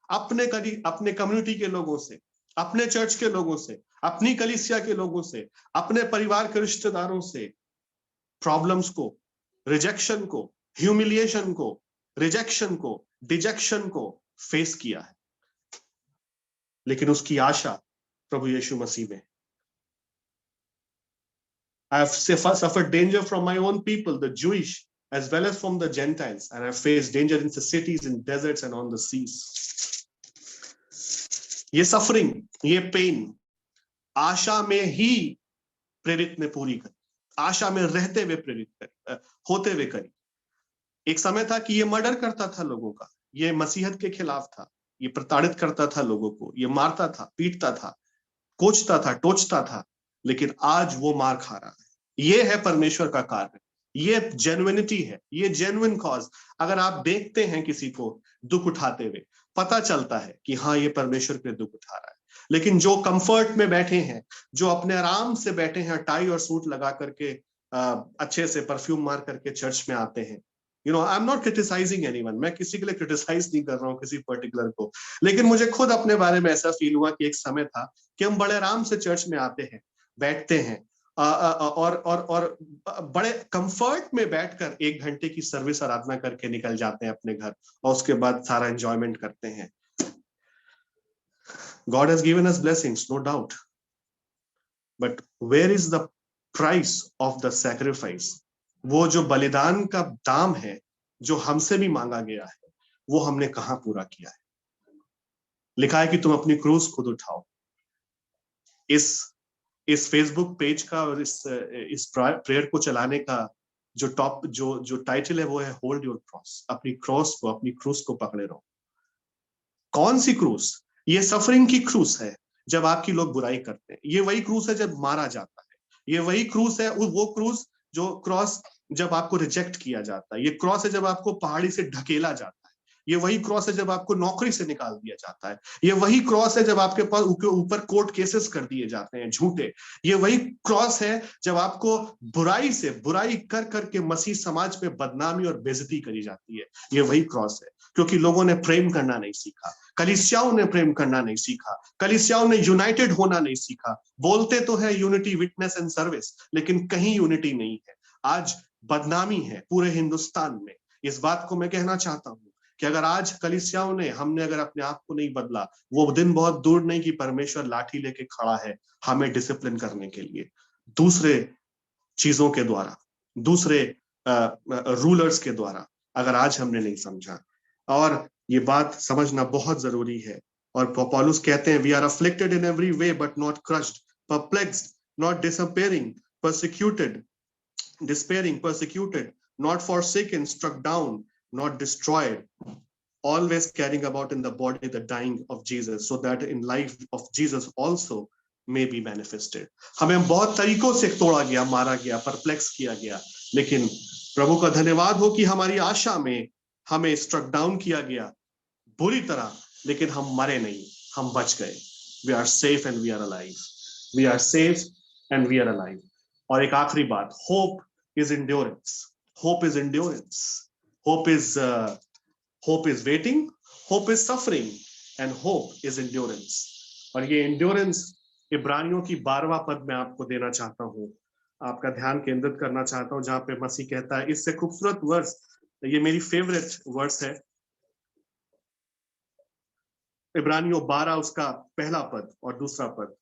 अपने community के लोगों से, अपने चर्च के लोगों से, अपनी कलीसिया के लोगों से, अपने परिवार के रिश्तेदारों से प्रॉब्लम्स को, रिजेक्शन को, ह्यूमिलिएशन को, रिजेक्शन को, डिजेक्शन को फेस किया है. लेकिन उसकी आशा प्रभु यीशु मसीह में. I have suffered danger from my own people, the Jewish, as well as from the Gentiles, and I have faced danger in the cities, in deserts, and on the seas. ये suffering, ये pain, आशा में ही प्रेरित ने पूरी करी, आशा में रहते हुए प्रेरित करी, होते हुए करी. एक समय था कि ये मर्डर करता था लोगों का, ये मसीहत के खिलाफ था, ये प्रताड़ित करता था लोगों को, ये मारता था, पीटता था, कोचता था, टोचता था, लेकिन आज वो मार खा रहा है. ये है परमेश्वर का कार्य, ये जेन्युइनिटी है, ये जेन्युइन कॉज. अगर आप देखते हैं किसी को दुख उठाते हुए, पता चलता है कि हाँ, ये परमेश्वर के दुख उठा रहा है. लेकिन जो कंफर्ट में बैठे हैं, जो अपने आराम से बैठे हैं, टाई और सूट लगा करके अच्छे से परफ्यूम मार करके चर्च में आते हैं, I am not criticising anyone, मैं किसी के लिए क्रिटिसाइज नहीं कर रहा हूँ किसी पर्टिकुलर को, लेकिन मुझे खुद अपने बारे में ऐसा फील हुआ कि एक समय था कि हम बड़े आराम से चर्च में आते हैं, बैठते हैं और बड़े कंफर्ट में बैठकर 1 घंटे की सर्विस आराधना करके निकल जाते हैं अपने घर, और उसके बाद सारा एंजॉयमेंट करते हैं। God has given us blessings, no doubt, but where is the price of the sacrifice? वो जो बलिदान का दाम है जो हमसे भी मांगा गया है, वो हमने कहां पूरा किया है? लिखा है कि तुम अपनी क्रूस खुद उठाओ। इस फेसबुक पेज का और इस प्रेयर को चलाने का जो टाइटल है वो है होल्ड योर क्रॉस। अपनी क्रॉस को, अपनी क्रूस को पकड़े रहो। कौन सी क्रूस? ये सफरिंग की क्रूस है जब आपकी लोग बुराई करते हैं, ये वही क्रूस है जब मारा जाता है, ये वही क्रूस है, वो क्रूस जो क्रॉस जब आपको रिजेक्ट किया जाता है, ये क्रॉस है जब आपको पहाड़ी से ढकेला जाता है, ये वही क्रॉस है जब आपको नौकरी से निकाल दिया जाता है, ये वही क्रॉस है जब आपके पास ऊपर कोर्ट केसेस कर दिए जाते हैं झूठे, ये वही क्रॉस है जब आपको बुराई से बुराई कर करके मसीह समाज में बदनामी और बेइज्जती करी जाती है। ये वही क्रॉस है, क्योंकि लोगों ने प्रेम करना नहीं सीखा, कलीसियाओं ने प्रेम करना नहीं सीखा, कलीसियाओं ने यूनाइटेड होना नहीं सीखा। बोलते तो है यूनिटी, विटनेस एंड सर्विस, लेकिन कहीं यूनिटी नहीं है। आज बदनामी है पूरे हिंदुस्तान में। इस बात को मैं कहना चाहता हूं कि अगर आज कलीसियाओं ने, हमने अगर अपने आप को नहीं बदला, वो दिन बहुत दूर नहीं कि परमेश्वर लाठी लेके खड़ा है हमें डिसिप्लिन करने के लिए, दूसरे चीजों के द्वारा, दूसरे रूलर्स के द्वारा, अगर आज हमने नहीं समझा। और ये बात समझना बहुत जरूरी है। और पौलुस कहते हैं, we are afflicted in every way but not crushed, perplexed not disappearing, persecuted despairing, persecuted, not forsaken, struck down, not destroyed, always carrying about in the body the dying of Jesus, so that in life of Jesus also may be manifested. हमें बहुत तरीकों से तोड़ा गया, मारा गया, perplex किया गया, लेकिन प्रभु का धन्यवाद हो कि हमारी आशा में हमें स्ट्रक डाउन किया गया बुरी तरह, लेकिन हम मरे नहीं, हम बच गए। We are safe and we are alive. We are safe and we are alive. और एक आखिरी बात, hope is endurance. Hope is endurance. Hope is waiting. Hope is suffering, and hope is endurance. और ये endurance इब्रानियों की 12वां पद में आपको देना चाहता हूँ, आपका ध्यान केंद्रित करना चाहता हूँ, जहाँ पे मसीह कहता है, इससे खूबसूरत वर्स, ये मेरी फेवरेट वर्स है, इब्रानियों 12 उसका पहला पद और दूसरा पद।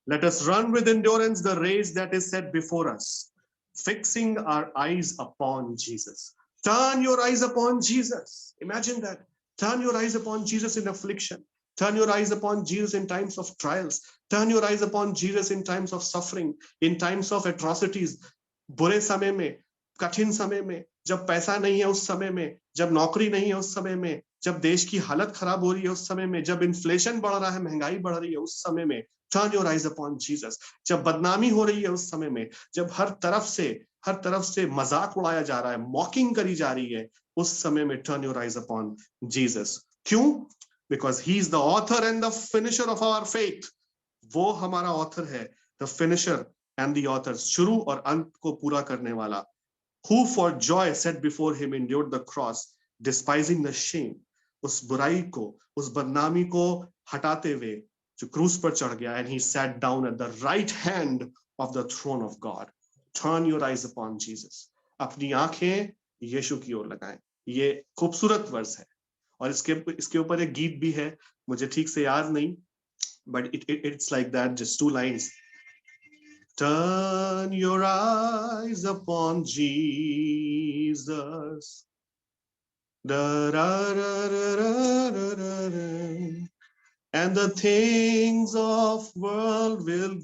Let us run with endurance the race that is set before us, fixing our eyes upon Jesus. Turn your eyes upon Jesus. Imagine that. Turn your eyes upon Jesus in affliction. Turn your eyes upon Jesus in times of trials. Turn your eyes upon Jesus in times of suffering, in times of atrocities. बुरे समय में, कठिन समय में, जब पैसा नहीं है उस समय में, जब नौकरी नहीं है उस समय में, जब देश की हालत खराब हो रही है उस समय में, जब इन्फ्लेशन बढ़ रहा है, महंगाई बढ़ रही है उस समय में, Turn your eyes upon Jesus. जब बदनामी हो रही है उस समय में, जब हर तरफ से मजाक उड़ाया जा रहा है, मॉकिंग करी जा रही है, उस समय में turn your eyes upon Jesus. क्यों? Because he is the author and the finisher of our faith. वो हमारा author है, the finisher and the author, शुरू और अंत को पूरा करने वाला. Who for joy set before him endured the cross, despising the shame. उस बुराई को, उस बदनामी को हटाते हुए जो क्रूस पर चढ़ गया, and he sat down at the right hand of the throne of God. Turn your eyes upon Jesus. अपनी आंखें यीशु की ओर लगाएं। ये खूबसूरत वर्स है, और इसके ऊपर एक गीत भी है, मुझे ठीक से याद नहीं, but it's like that, just 2 lines. Turn your eyes upon Jesus. Da da da da da da da. And the things of world will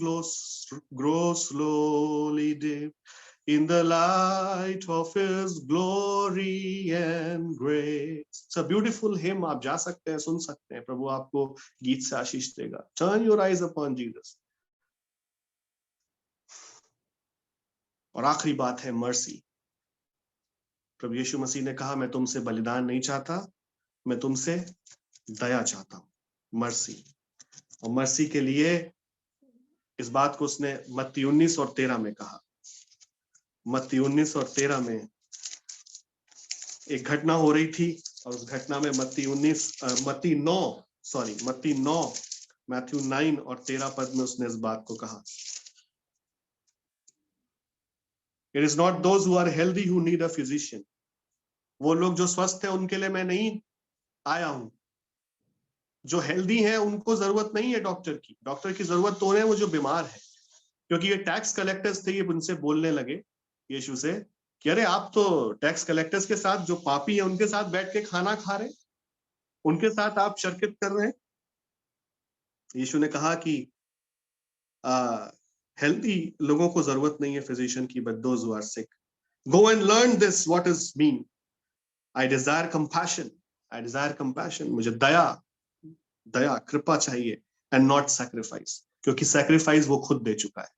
grow slowly dim in the light of his glory and grace. It's a beautiful hymn. आप जा सकते हैं, सुन सकते हैं, प्रभु आपको गीत से आशीष देगा. Turn your eyes upon Jesus. और आखिरी बात है मर्सी. प्रभु यीशु मसीह ने कहा, मैं तुमसे बलिदान नहीं चाहता, मैं तुमसे दया चाहता हूं. मर्सी. और मर्सी के लिए इस बात को उसने मत्ती 19 और 13 में कहा। मत्ती 19 और 13 में एक घटना हो रही थी और उस घटना में मत्ती 9 और 13 पद में उसने इस बात को कहा। It is not those who are healthy who need a physician. वो लोग जो स्वस्थ है उनके लिए मैं नहीं आया हूं। जो हेल्दी है उनको जरूरत नहीं है डॉक्टर की। डॉक्टर की जरूरत तो है वो जो बीमार है। क्योंकि ये टैक्स कलेक्टर्स थे, ये उनसे बोलने लगे यीशु से कि अरे आप तो टैक्स कलेक्टर्स के साथ, जो पापी है उनके साथ बैठ के खाना खा रहे, उनके साथ आप शरकत कर रहे हैं। यीशु ने कहा कि हेल्दी लोगों को जरूरत नहीं है फिजिशियन की, but those who are sick. Go and learn this what is mean. I desire compassion. मुझे दया कृपा चाहिए, एंड नॉट सैक्रिफाइस, क्योंकि सैक्रिफाइस वो खुद दे चुका है।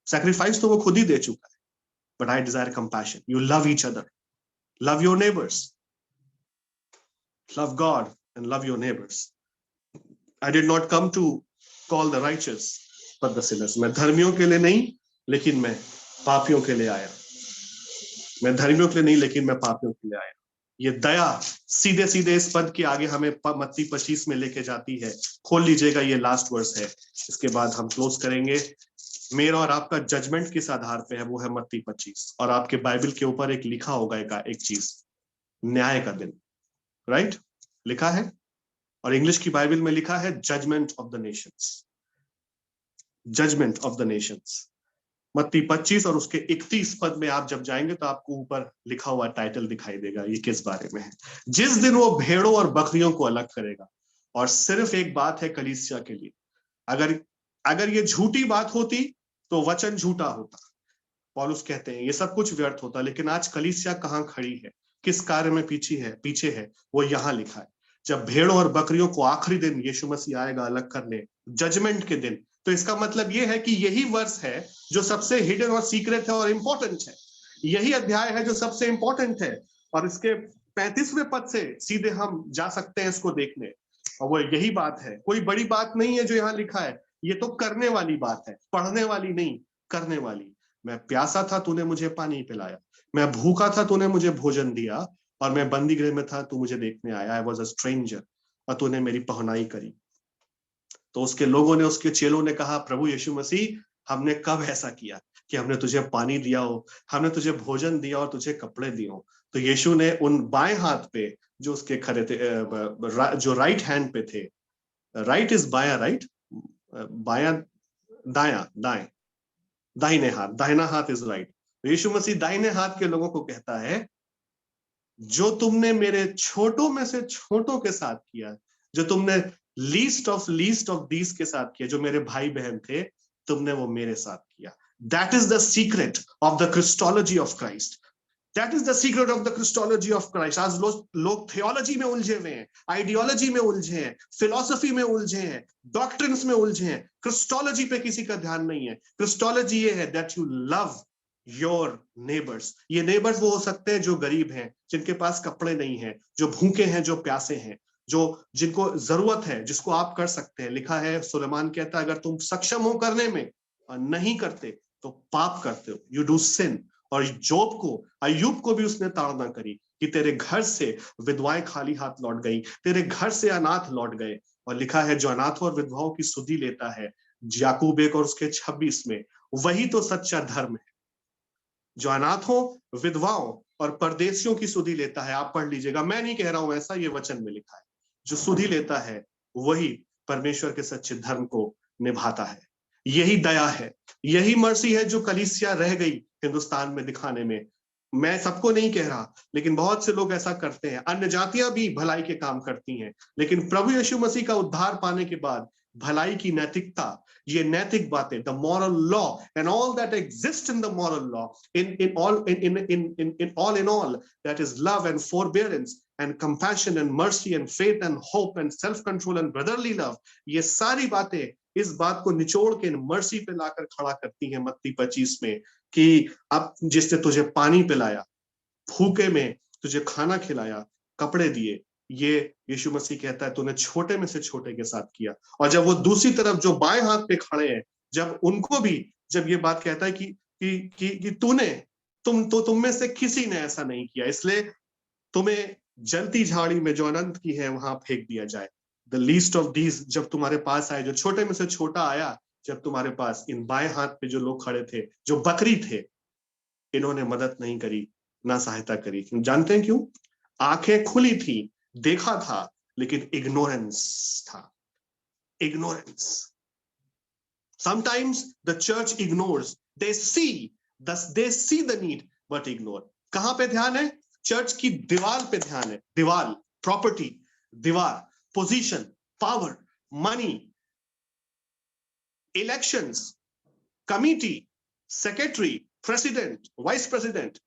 सैक्रिफाइस तो वो खुद ही दे चुका है। But I desire compassion. You love each other, love your neighbours, love God and love your neighbours. I did not come to call the righteous but the sinners. मैं धर्मियों के लिए नहीं, लेकिन मैं पापियों के लिए आया। मैं धर्मियों के लिए नहीं, लेकिन मैं पापियों के लिए आया। ये दया सीधे सीधे इस पद के आगे हमें मत्ती 25 में लेके जाती है। खोल लीजिएगा, ये लास्ट वर्स है, इसके बाद हम क्लोज करेंगे। मेरा और आपका जजमेंट किस आधार पे है, वो है मत्ती 25। और आपके बाइबल के ऊपर एक लिखा होगा एक चीज, न्याय का दिन, राइट, लिखा है। और इंग्लिश की बाइबल में लिखा है judgement of the nations. Judgement of the nations, Matti 25 और उसके 31 पद में आप जब जाएंगे तो आपको ऊपर लिखा हुआ टाइटल दिखाई देगा। ये किस बारे में है? जिस दिन वो भेड़ों और बकरियों को अलग करेगा। और सिर्फ एक बात है कलीसिया के लिए, अगर ये झूठी बात होती तो वचन झूठा होता। पौलुस कहते हैं ये सब कुछ व्यर्थ होता। लेकिन आज कलीसिया कहाँ खड़ी है, किस कार्य में पीछे है, वो यहाँ लिखा है। जब भेड़ों और बकरियों को आखिरी दिन यीशु मसीह आएगा अलग करने, जजमेंट के दिन, तो इसका मतलब ये है कि यही वर्ष है जो सबसे हिडन और सीक्रेट है और इंपॉर्टेंट है। यही अध्याय है जो सबसे इंपॉर्टेंट है। और इसके 35वें पद से सीधे हम जा सकते हैं इसको देखने। और वो यही बात है, कोई बड़ी बात नहीं है जो यहाँ लिखा है। ये तो करने वाली बात है, पढ़ने वाली नहीं, करने वाली। मैं प्यासा था, तूने मुझे पानी पिलाया। मैं भूखा था, तूने मुझे भोजन दिया। और मैं बंदी गृह में था, तू मुझे देखने आया। आई वॉज अ स्ट्रेंजर, और तूने मेरी पहुनाई करी। तो उसके लोगों ने, उसके चेलों ने कहा, प्रभु यीशु मसीह, हमने कब ऐसा किया कि हमने तुझे पानी दिया हो, हमने तुझे भोजन दिया और तुझे कपड़े दिए हो? तो यीशु ने उन बाएं हाथ पे जो उसके खड़े थे, जो राइट हैंड पे थे, राइट इज बाया, राइट, बाया दाया, दाहिने हाथ, दाहिना हाथ इज राइट। यीशु मसीह दाहिने हाथ के लोगों को कहता है, जो तुमने मेरे छोटों में से छोटों के साथ किया, जो तुमने लीस्ट ऑफ दीस के साथ किया, जो मेरे भाई बहन थे, तुमने वो मेरे साथ किया। That is the secret of the Christology of Christ. That is the secret of the Christology of Christ. आज लोग थियोलॉजी में उलझे हुए हैं, आइडियोलॉजी में उलझे हैं, फिलॉसफी में उलझे हैं, डॉक्ट्रिन्स में उलझे हैं। क्रिस्टोलॉजी पे किसी का ध्यान नहीं है। क्रिस्टोलॉजी ये है that you love your neighbours. ये नेबर्स वो हो सकते हैं जो गरीब हैं, जिनके पास कपड़े नहीं है, जो भूखे हैं, जो प्यासे हैं, जिनको जरूरत है, जिसको आप कर सकते हैं। लिखा है, सुलेमान कहता है, अगर तुम सक्षम हो करने में और नहीं करते तो पाप करते हो, यू डू सिन। और अय्यूब को भी उसने ताड़ना करी कि तेरे घर से विधवाएं खाली हाथ लौट गई, तेरे घर से अनाथ लौट गए। और लिखा है, जो अनाथों और विधवाओं की सुधि लेता है, याकूब 1 और उसके 26 में, वही तो सच्चा धर्म है। जो अनाथों, विधवाओं और परदेशियों की सुधि लेता है, आप पढ़ लीजिएगा, मैं नहीं कह रहा हूं ऐसा, ये वचन में लिखा है। जो सुधि लेता है वही परमेश्वर के सच्चे धर्म को निभाता है। यही दया है, यही मर्सी है जो कलीसिया रह गई हिंदुस्तान में दिखाने में। मैं सबको नहीं कह रहा, लेकिन बहुत से लोग ऐसा करते हैं। अन्य जातियां भी भलाई के काम करती हैं, लेकिन प्रभु यीशु मसीह का उद्धार पाने के बाद भलाई की नैतिकता, ये नैतिक बातें, the moral law and all that exists in the moral law, in all that is love and forbearance and compassion and mercy and faith and hope and self control and brotherly love, ये सारी बातें इस बात को निचोड़ के mercy पे लाकर खड़ा करती हैं मत्ती 25 में, कि अब जिसने तुझे पानी पिलाया, भूखे में तुझे खाना खिलाया, कपड़े दिए, ये यीशु मसीह कहता है तूने छोटे में से छोटे के साथ किया। और जब वो दूसरी तरफ जो बाएं हाथ पे खड़े हैं, जब उनको भी जब ये बात कहता है कि तुम में से किसी ने ऐसा नहीं किया, इसलिए तुम्हें जलती झाड़ी में जो अनंत की है वहां फेंक दिया जाए। द लीस्ट ऑफ दीज जब तुम्हारे पास आए, जो छोटे में से छोटा आया, जब तुम्हारे पास इन बाएं हाथ पे जो लोग खड़े थे, जो बकरी थे, इन्होंने मदद नहीं करी, ना सहायता करी। जानते हैं क्यों? आंखें खुली थी, देखा था, लेकिन इग्नोरेंस था। Ignorance. Sometimes the church ignores. They see the need but ignore. कहां पे ध्यान है? चर्च की दीवार पे ध्यान है। दीवार, प्रॉपर्टी, दीवार, position, power, money, elections, committee, secretary, president, vice president.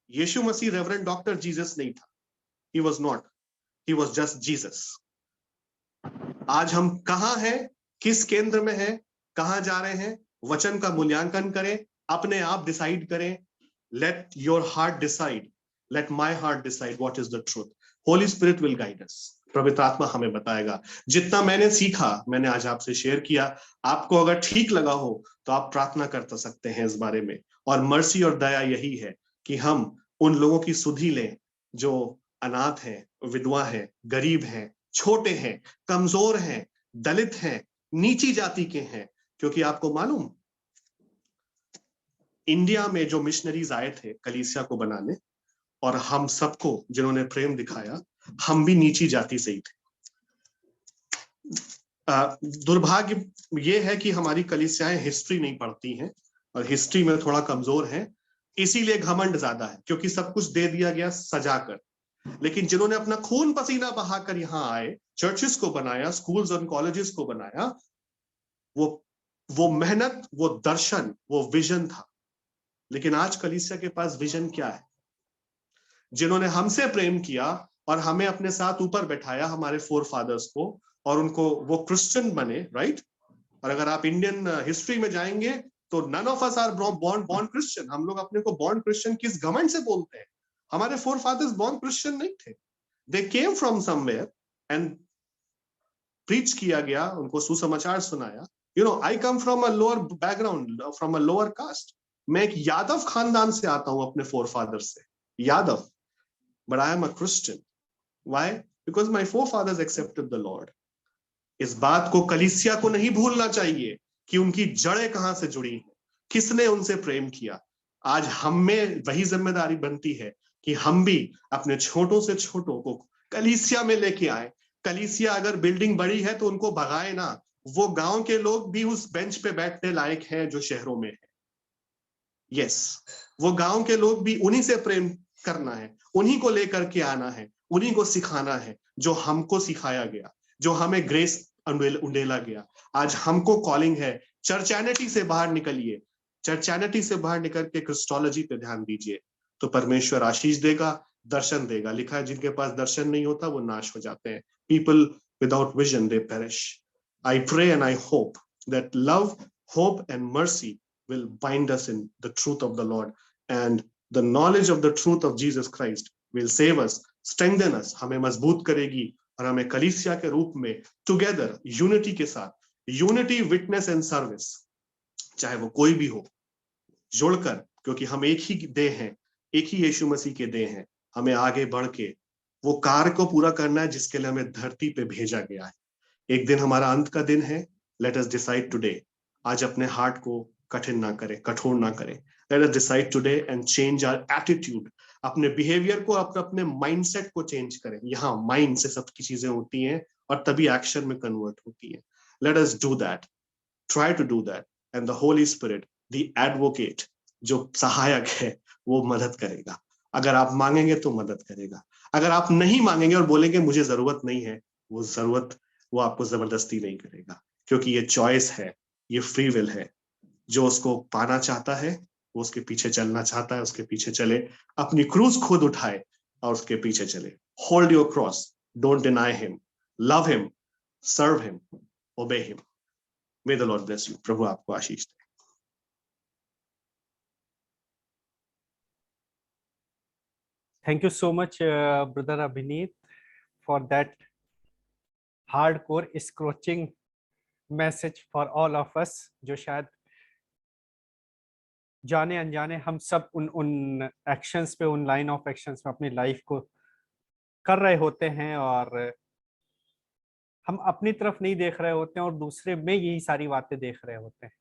Yeshu Masih reverend doctor Jesus नहीं था। He was not. He was just Jesus. आज हम कहां हैं, किस केंद्र में हैं, कहां जा रहे हैं, वचन का मूल्यांकन करें, अपने आप डिसाइड करें। Let your heart decide, let my heart decide what is the truth. Holi spirit will guide us. पवित्र आत्मा हमें बताएगा। जितना मैंने सीखा मैंने आज आपसे शेयर किया। आपको अगर ठीक लगा हो तो आप प्रार्थना कर सकते हैं इस बारे में। और मर्सी और दया यही है कि हम उन लोगों की सुधि लें जो अनाथ हैं, विधवा हैं, गरीब हैं, छोटे हैं, कमजोर हैं, दलित हैं, नीची जाति के हैं। क्योंकि आपको मालूम, इंडिया में जो मिशनरीज आए थे कलीसिया को बनाने, और हम सबको जिन्होंने प्रेम दिखाया, हम भी नीची जाति से ही थे। दुर्भाग्य ये है कि हमारी कलीसियाएं हिस्ट्री नहीं पढ़ती हैं और हिस्ट्री में थोड़ा कमजोर हैं, इसीलिए घमंड ज्यादा है, क्योंकि सब कुछ दे दिया गया सजाकर। लेकिन जिन्होंने अपना खून पसीना बहाकर यहाँ आए, चर्चेस को बनाया, स्कूल्स और कॉलेजेस को बनाया, वो मेहनत, वो दर्शन, वो विजन था। लेकिन आज कलीसिया के पास विजन क्या है? जिन्होंने हमसे प्रेम किया और हमें अपने साथ ऊपर बैठाया, हमारे फोर फादर्स को, और उनको वो क्रिश्चियन बने, राइट? और अगर आप इंडियन हिस्ट्री में जाएंगे तो none of us are born Christian. हम लोग अपने को बॉर्न क्रिश्चियन किस घमंड से बोलते हैं? हमारे फोर फादर्स बॉर्न क्रिश्चियन नहीं थे। They came from somewhere and preach किया गया, उनको सुसमाचार सुनाया। You know, I come from a lower background, from a lower caste. मैं एक यादव खानदान से आता हूं, अपने फोर फादर से, Yadav, but I am a Christian. Why? Because my forefathers accepted the Lord. इस बात को कलीसिया को नहीं भूलना चाहिए कि उनकी जड़ें कहां से जुड़ी हैं, किसने उनसे प्रेम किया। आज हम में वही जिम्मेदारी बनती है कि हम भी अपने छोटों से छोटों को कलीसिया में लेके आए। कलीसिया अगर बिल्डिंग बड़ी है तो उनको भगाए ना, वो गांव के लोग भी उस बेंच पे बैठने लायक हैं जो शहरों में है। यस, वो गांव के लोग भी, उन्हीं से प्रेम करना है, उन्हीं को लेकर के आना है, उन्हीं को सिखाना है जो हमको सिखाया गया, जो हमें ग्रेस उंडेला गया। आज हमको कॉलिंग है, चर्चैनिटी से बाहर निकलिए, चर्चैनिटी से बाहर निकल के क्रिस्टोलॉजी पे ध्यान दीजिए, तो परमेश्वर आशीष देगा, दर्शन देगा। लिखा है जिनके पास दर्शन नहीं होता वो नाश हो जाते हैं। People without vision they perish. I pray and I hope that love, hope and mercy will bind us in the truth of the Lord, and the knowledge of the truth of Jesus Christ will save us, strengthen us, हमें मजबूत करेगी और हमें कलीसिया के रूप में together, unity के साथ, unity, witness and service, चाहे वो कोई भी हो, जोड़कर, क्योंकि हम एक ही देह हैं, एक ही यीशु मसीह के देह हैं, हमें आगे बढ़ के वो कार्य को पूरा करना है जिसके लिए हमें धरती पे भेजा गया है। एक दिन हमारा अंत का दिन है। Let us decide today, आज अपने हार्ट को कठिन ना करें, कठोर ना करें। Let us decide today and change our attitude, अपने बिहेवियर को, अपने माइंडसेट को चेंज करें। यहाँ माइंड से सबकी चीजें होती हैं और तभी एक्शन में कन्वर्ट होती हैं। Let us do that, try to do that, and the Holy Spirit, the advocate, जो सहायक है, वो मदद करेगा। अगर आप मांगेंगे तो मदद करेगा, अगर आप नहीं मांगेंगे और बोलेंगे मुझे जरूरत नहीं है, वो आपको जबरदस्ती नहीं करेगा, क्योंकि ये चॉइस है, ये फ्री विल है। जो उसको पाना चाहता है वो उसके पीछे चलना चाहता है, उसके पीछे चले, अपनी क्रूज खुद उठाए और उसके पीछे चले। Hold your cross, don't deny him, love him, serve him, obey him. May the Lord bless you. प्रभु आपको आशीष दे। Thank you so much brother Abhineet for that hardcore scorching message for all of us, जो शायद जाने अनजाने हम सब उन एक्शंस पे, उन लाइन ऑफ एक्शंस में अपनी लाइफ को कर रहे होते हैं और हम अपनी तरफ नहीं देख रहे होते हैं और दूसरे में यही सारी बातें देख रहे होते हैं.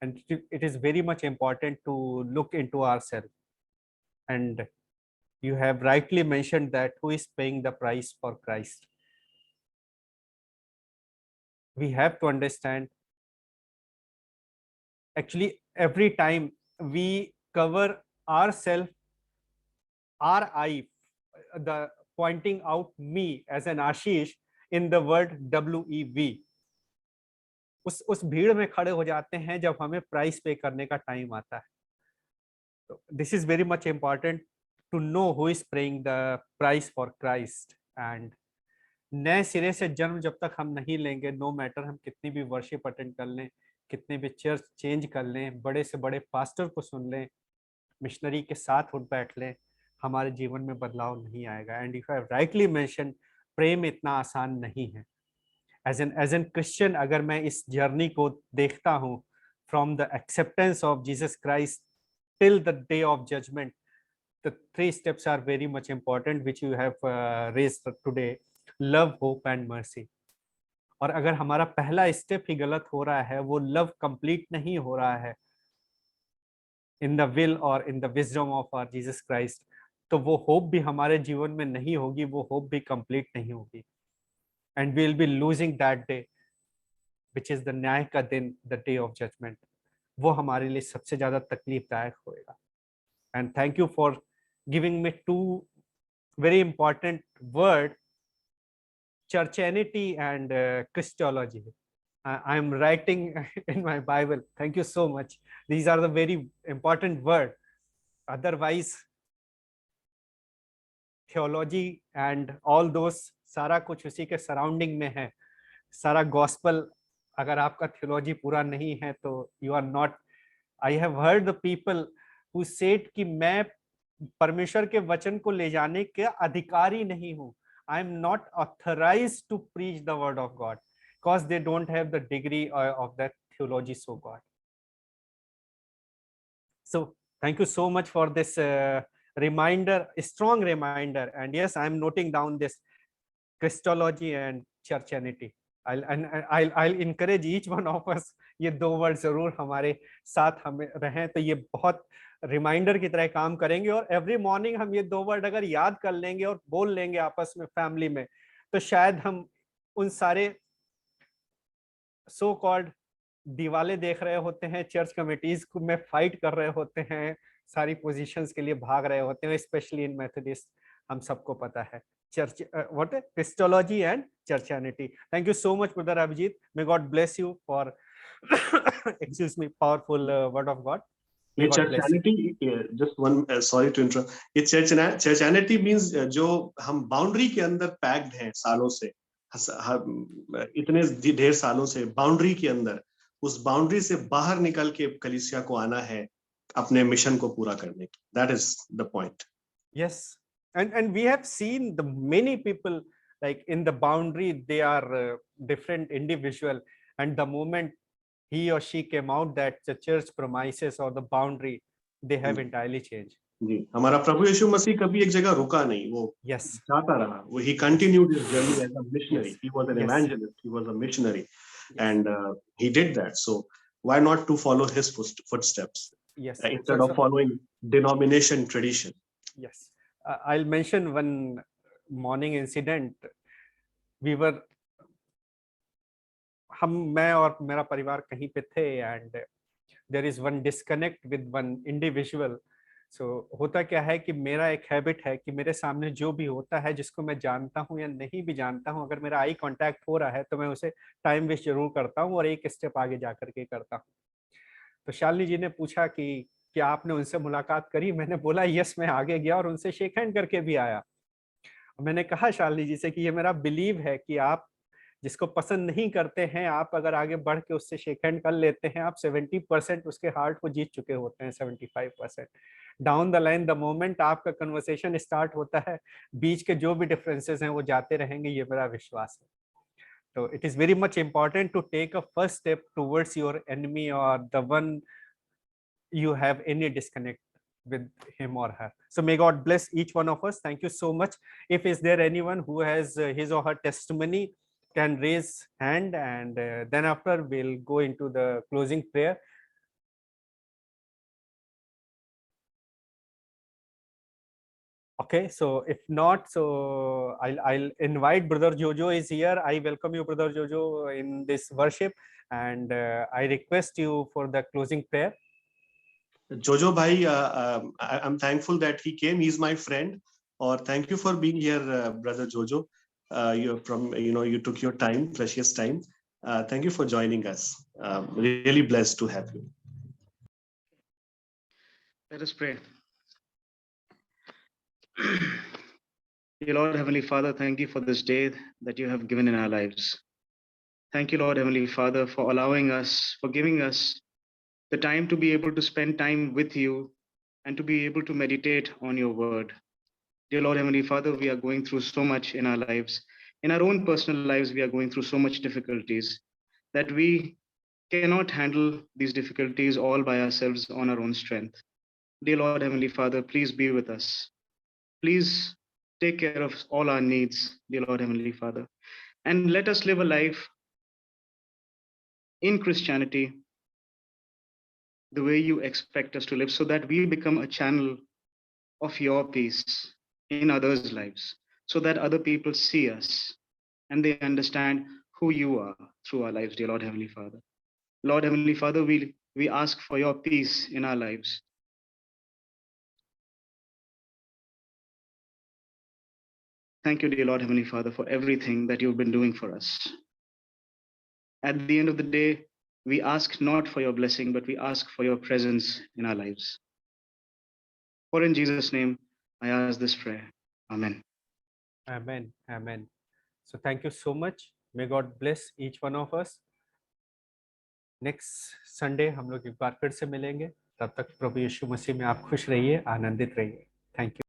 And it is very much important to look into ourselves. And you have rightly mentioned that who is paying the price for Christ. We have to understand, actually every time we cover ourselves, our eye, the pointing out me as an Ashish in the word WEV, उस भीड़ में खड़े हो जाते हैं जब हमें price पे करने का टाइम आता है. तो this is very much important to know who is paying the price for Christ. And नए सिरे से जन्म जब तक हम नहीं लेंगे, नो मैटर हम कितनी भी वर्शिप अटेंड कर लें, कितने भी चर्च चेंज कर लें, बड़े से बड़े पास्टर को सुन लें, मिशनरी के साथ उठ बैठ लें, हमारे जीवन में बदलाव नहीं आएगा. And if I have rightly mention, प्रेम इतना आसान नहीं है. एज एन क्रिश्चियन, अगर मैं इस जर्नी को देखता हूँ from the acceptance of Jesus Christ till the day of judgement, the 3 steps are very much important which you have raised today: love, hope and mercy. और अगर हमारा पहला स्टेप ही गलत हो रहा है, वो लव कंप्लीट नहीं हो रहा है इन द विल और in the wisdom of our Jesus Christ, तो वो होप भी हमारे जीवन में नहीं होगी, वो होप भी कंप्लीट नहीं होगी. And we will be losing that day which is the न्याय का दिन, द डे ऑफ जजमेंट. वो हमारे लिए सबसे ज्यादा तकलीफदायक होएगा. And thank you for giving me 2 very important word, churchianity and Christology. I am writing in my Bible. Thank you so much. These are the very important word. Otherwise, theology and all those, सारा कुछ उसी के surrounding में है. सारा gospel, अगर आपका theology पूरा नहीं है तो you are not. I have heard the people who said कि मैं परमेश्वर के वचन को ले जाने के अधिकारी नहीं हूं. I am not authorized to preach the word of God because they don't have the degree of that theology, so God. So thank you so much for this reminder, a strong reminder. And yes, I'm noting down this Christology and Churchianity. I'll encourage each one of us, ये 2 word जरूर हमारे साथ हमें रहें, तो ये बहुत reminder की तरह काम करेंगे. और एवरी मॉर्निंग हम ये 2 वर्ड अगर याद कर लेंगे और बोल लेंगे आपस में, फैमिली में, तो शायद हम उन सारे सो कॉल्ड दीवाले देख रहे होते हैं, चर्च कमिटीज में फाइट कर रहे होते हैं, सारी पोजीशंस के लिए भाग रहे होते हैं, स्पेशली इन मेथोडिस्ट. हम सबको पता है church, what Christology and Churchianity. Thank you so much, Brother Abhijit. May God bless you for excuse me, powerful word of God. ये churchianity, just one, sorry to interrupt, ये churchianity means जो हम boundary के अंदर packed हैं सालों से, इतने ढेर सालों से बाउंड्री के अंदर, उस बाउंड्री से बाहर निकल के कलीसिया को आना है अपने मिशन को पूरा करने की. That is the point. Yes. And we have seen the many people like in the boundary, they are different individual, and the moment he or she came out, that the church premises or the boundary, they have entirely changed. जी, हमारा प्रभु यीशु मसीह कभी एक जगह रुका नहीं, वो yes जाता रहा. वो he continued his journey as a missionary. Yes. He was an Yes. evangelist, he was a missionary. Yes. And he did that. So why not to follow his footsteps yes instead of following denomination tradition? Yes. I'll mention one morning incident. We were, मैं और मेरा परिवार कहीं पे थे, and there is one disconnect with one individual. So होता क्या है कि मेरा एक हैबिट है कि मेरे सामने जो भी होता है, जिसको मैं जानता हूँ या नहीं भी जानता हूँ, अगर मेरा आई कांटेक्ट हो रहा है तो मैं उसे टाइम वेस्ट जरूर करता हूँ और एक स्टेप आगे जा करके करता हूँ. तो शालिनी जी ने पूछा कि क्या आपने उनसे मुलाकात करी? मैंने बोला यस, मैं आगे गया और उनसे शेक हैंड करके भी आया. मैंने कहा शालिनी जी से कि ये मेरा बिलीव है कि आप जिसको पसंद नहीं करते हैं, आप अगर आगे बढ़ के उससे शेक हैंड कर लेते हैं, आप 70% उसके हार्ट को जीत चुके होते हैं। 75% down the line, the moment आपका कन्वर्सेशन स्टार्ट होता है, बीच के जो भी डिफरेंसेस हैं वो जाते रहेंगे, ये मेरा विश्वास है। तो it is very much important to take a first step towards your enemy और the one you have any disconnect with him or her. So may God bless each one of us. Thank you so much. If is there anyone who has his or her testimony, can raise hand, and then after we'll go into the closing prayer. Okay, so if not, so I'll invite Brother Jojo is here. I welcome you, Brother Jojo, in this worship, and I request you for the closing prayer. Jojo bhai, I'm thankful that he came. He's my friend. Or thank you for being here, brother Jojo. You took your time, precious time. Thank you for joining us. Really blessed to have you. Let us pray. Dear Lord, Heavenly Father, thank you for this day that you have given in our lives. Thank you, Lord, Heavenly Father, for allowing us, for giving us the time to be able to spend time with you and to be able to meditate on your word. Dear Lord, Heavenly Father, we are going through so much in our lives. In our own personal lives, we are going through so much difficulties that we cannot handle these difficulties all by ourselves on our own strength. Dear Lord, Heavenly Father, please be with us. Please take care of all our needs, dear Lord, Heavenly Father. And let us live a life in Christianity the way you expect us to live, so that we become a channel of your peace in others' lives, so that other people see us and they understand who you are through our lives, dear Lord, Heavenly Father. Lord, Heavenly Father, we ask for your peace in our lives. Thank you, dear Lord, Heavenly Father, for everything that you've been doing for us. At the end of the day, we ask not for your blessing, but we ask for your presence in our lives. For in Jesus' name, I ask this prayer. Amen. Amen. Amen. So thank you so much. May God bless each one of us. Next Sunday हम लोग एक बार फिर से मिलेंगे। तब तक प्रभु यीशु मसीह में आप खुश रहिए, आनंदित रहिए। Thank you.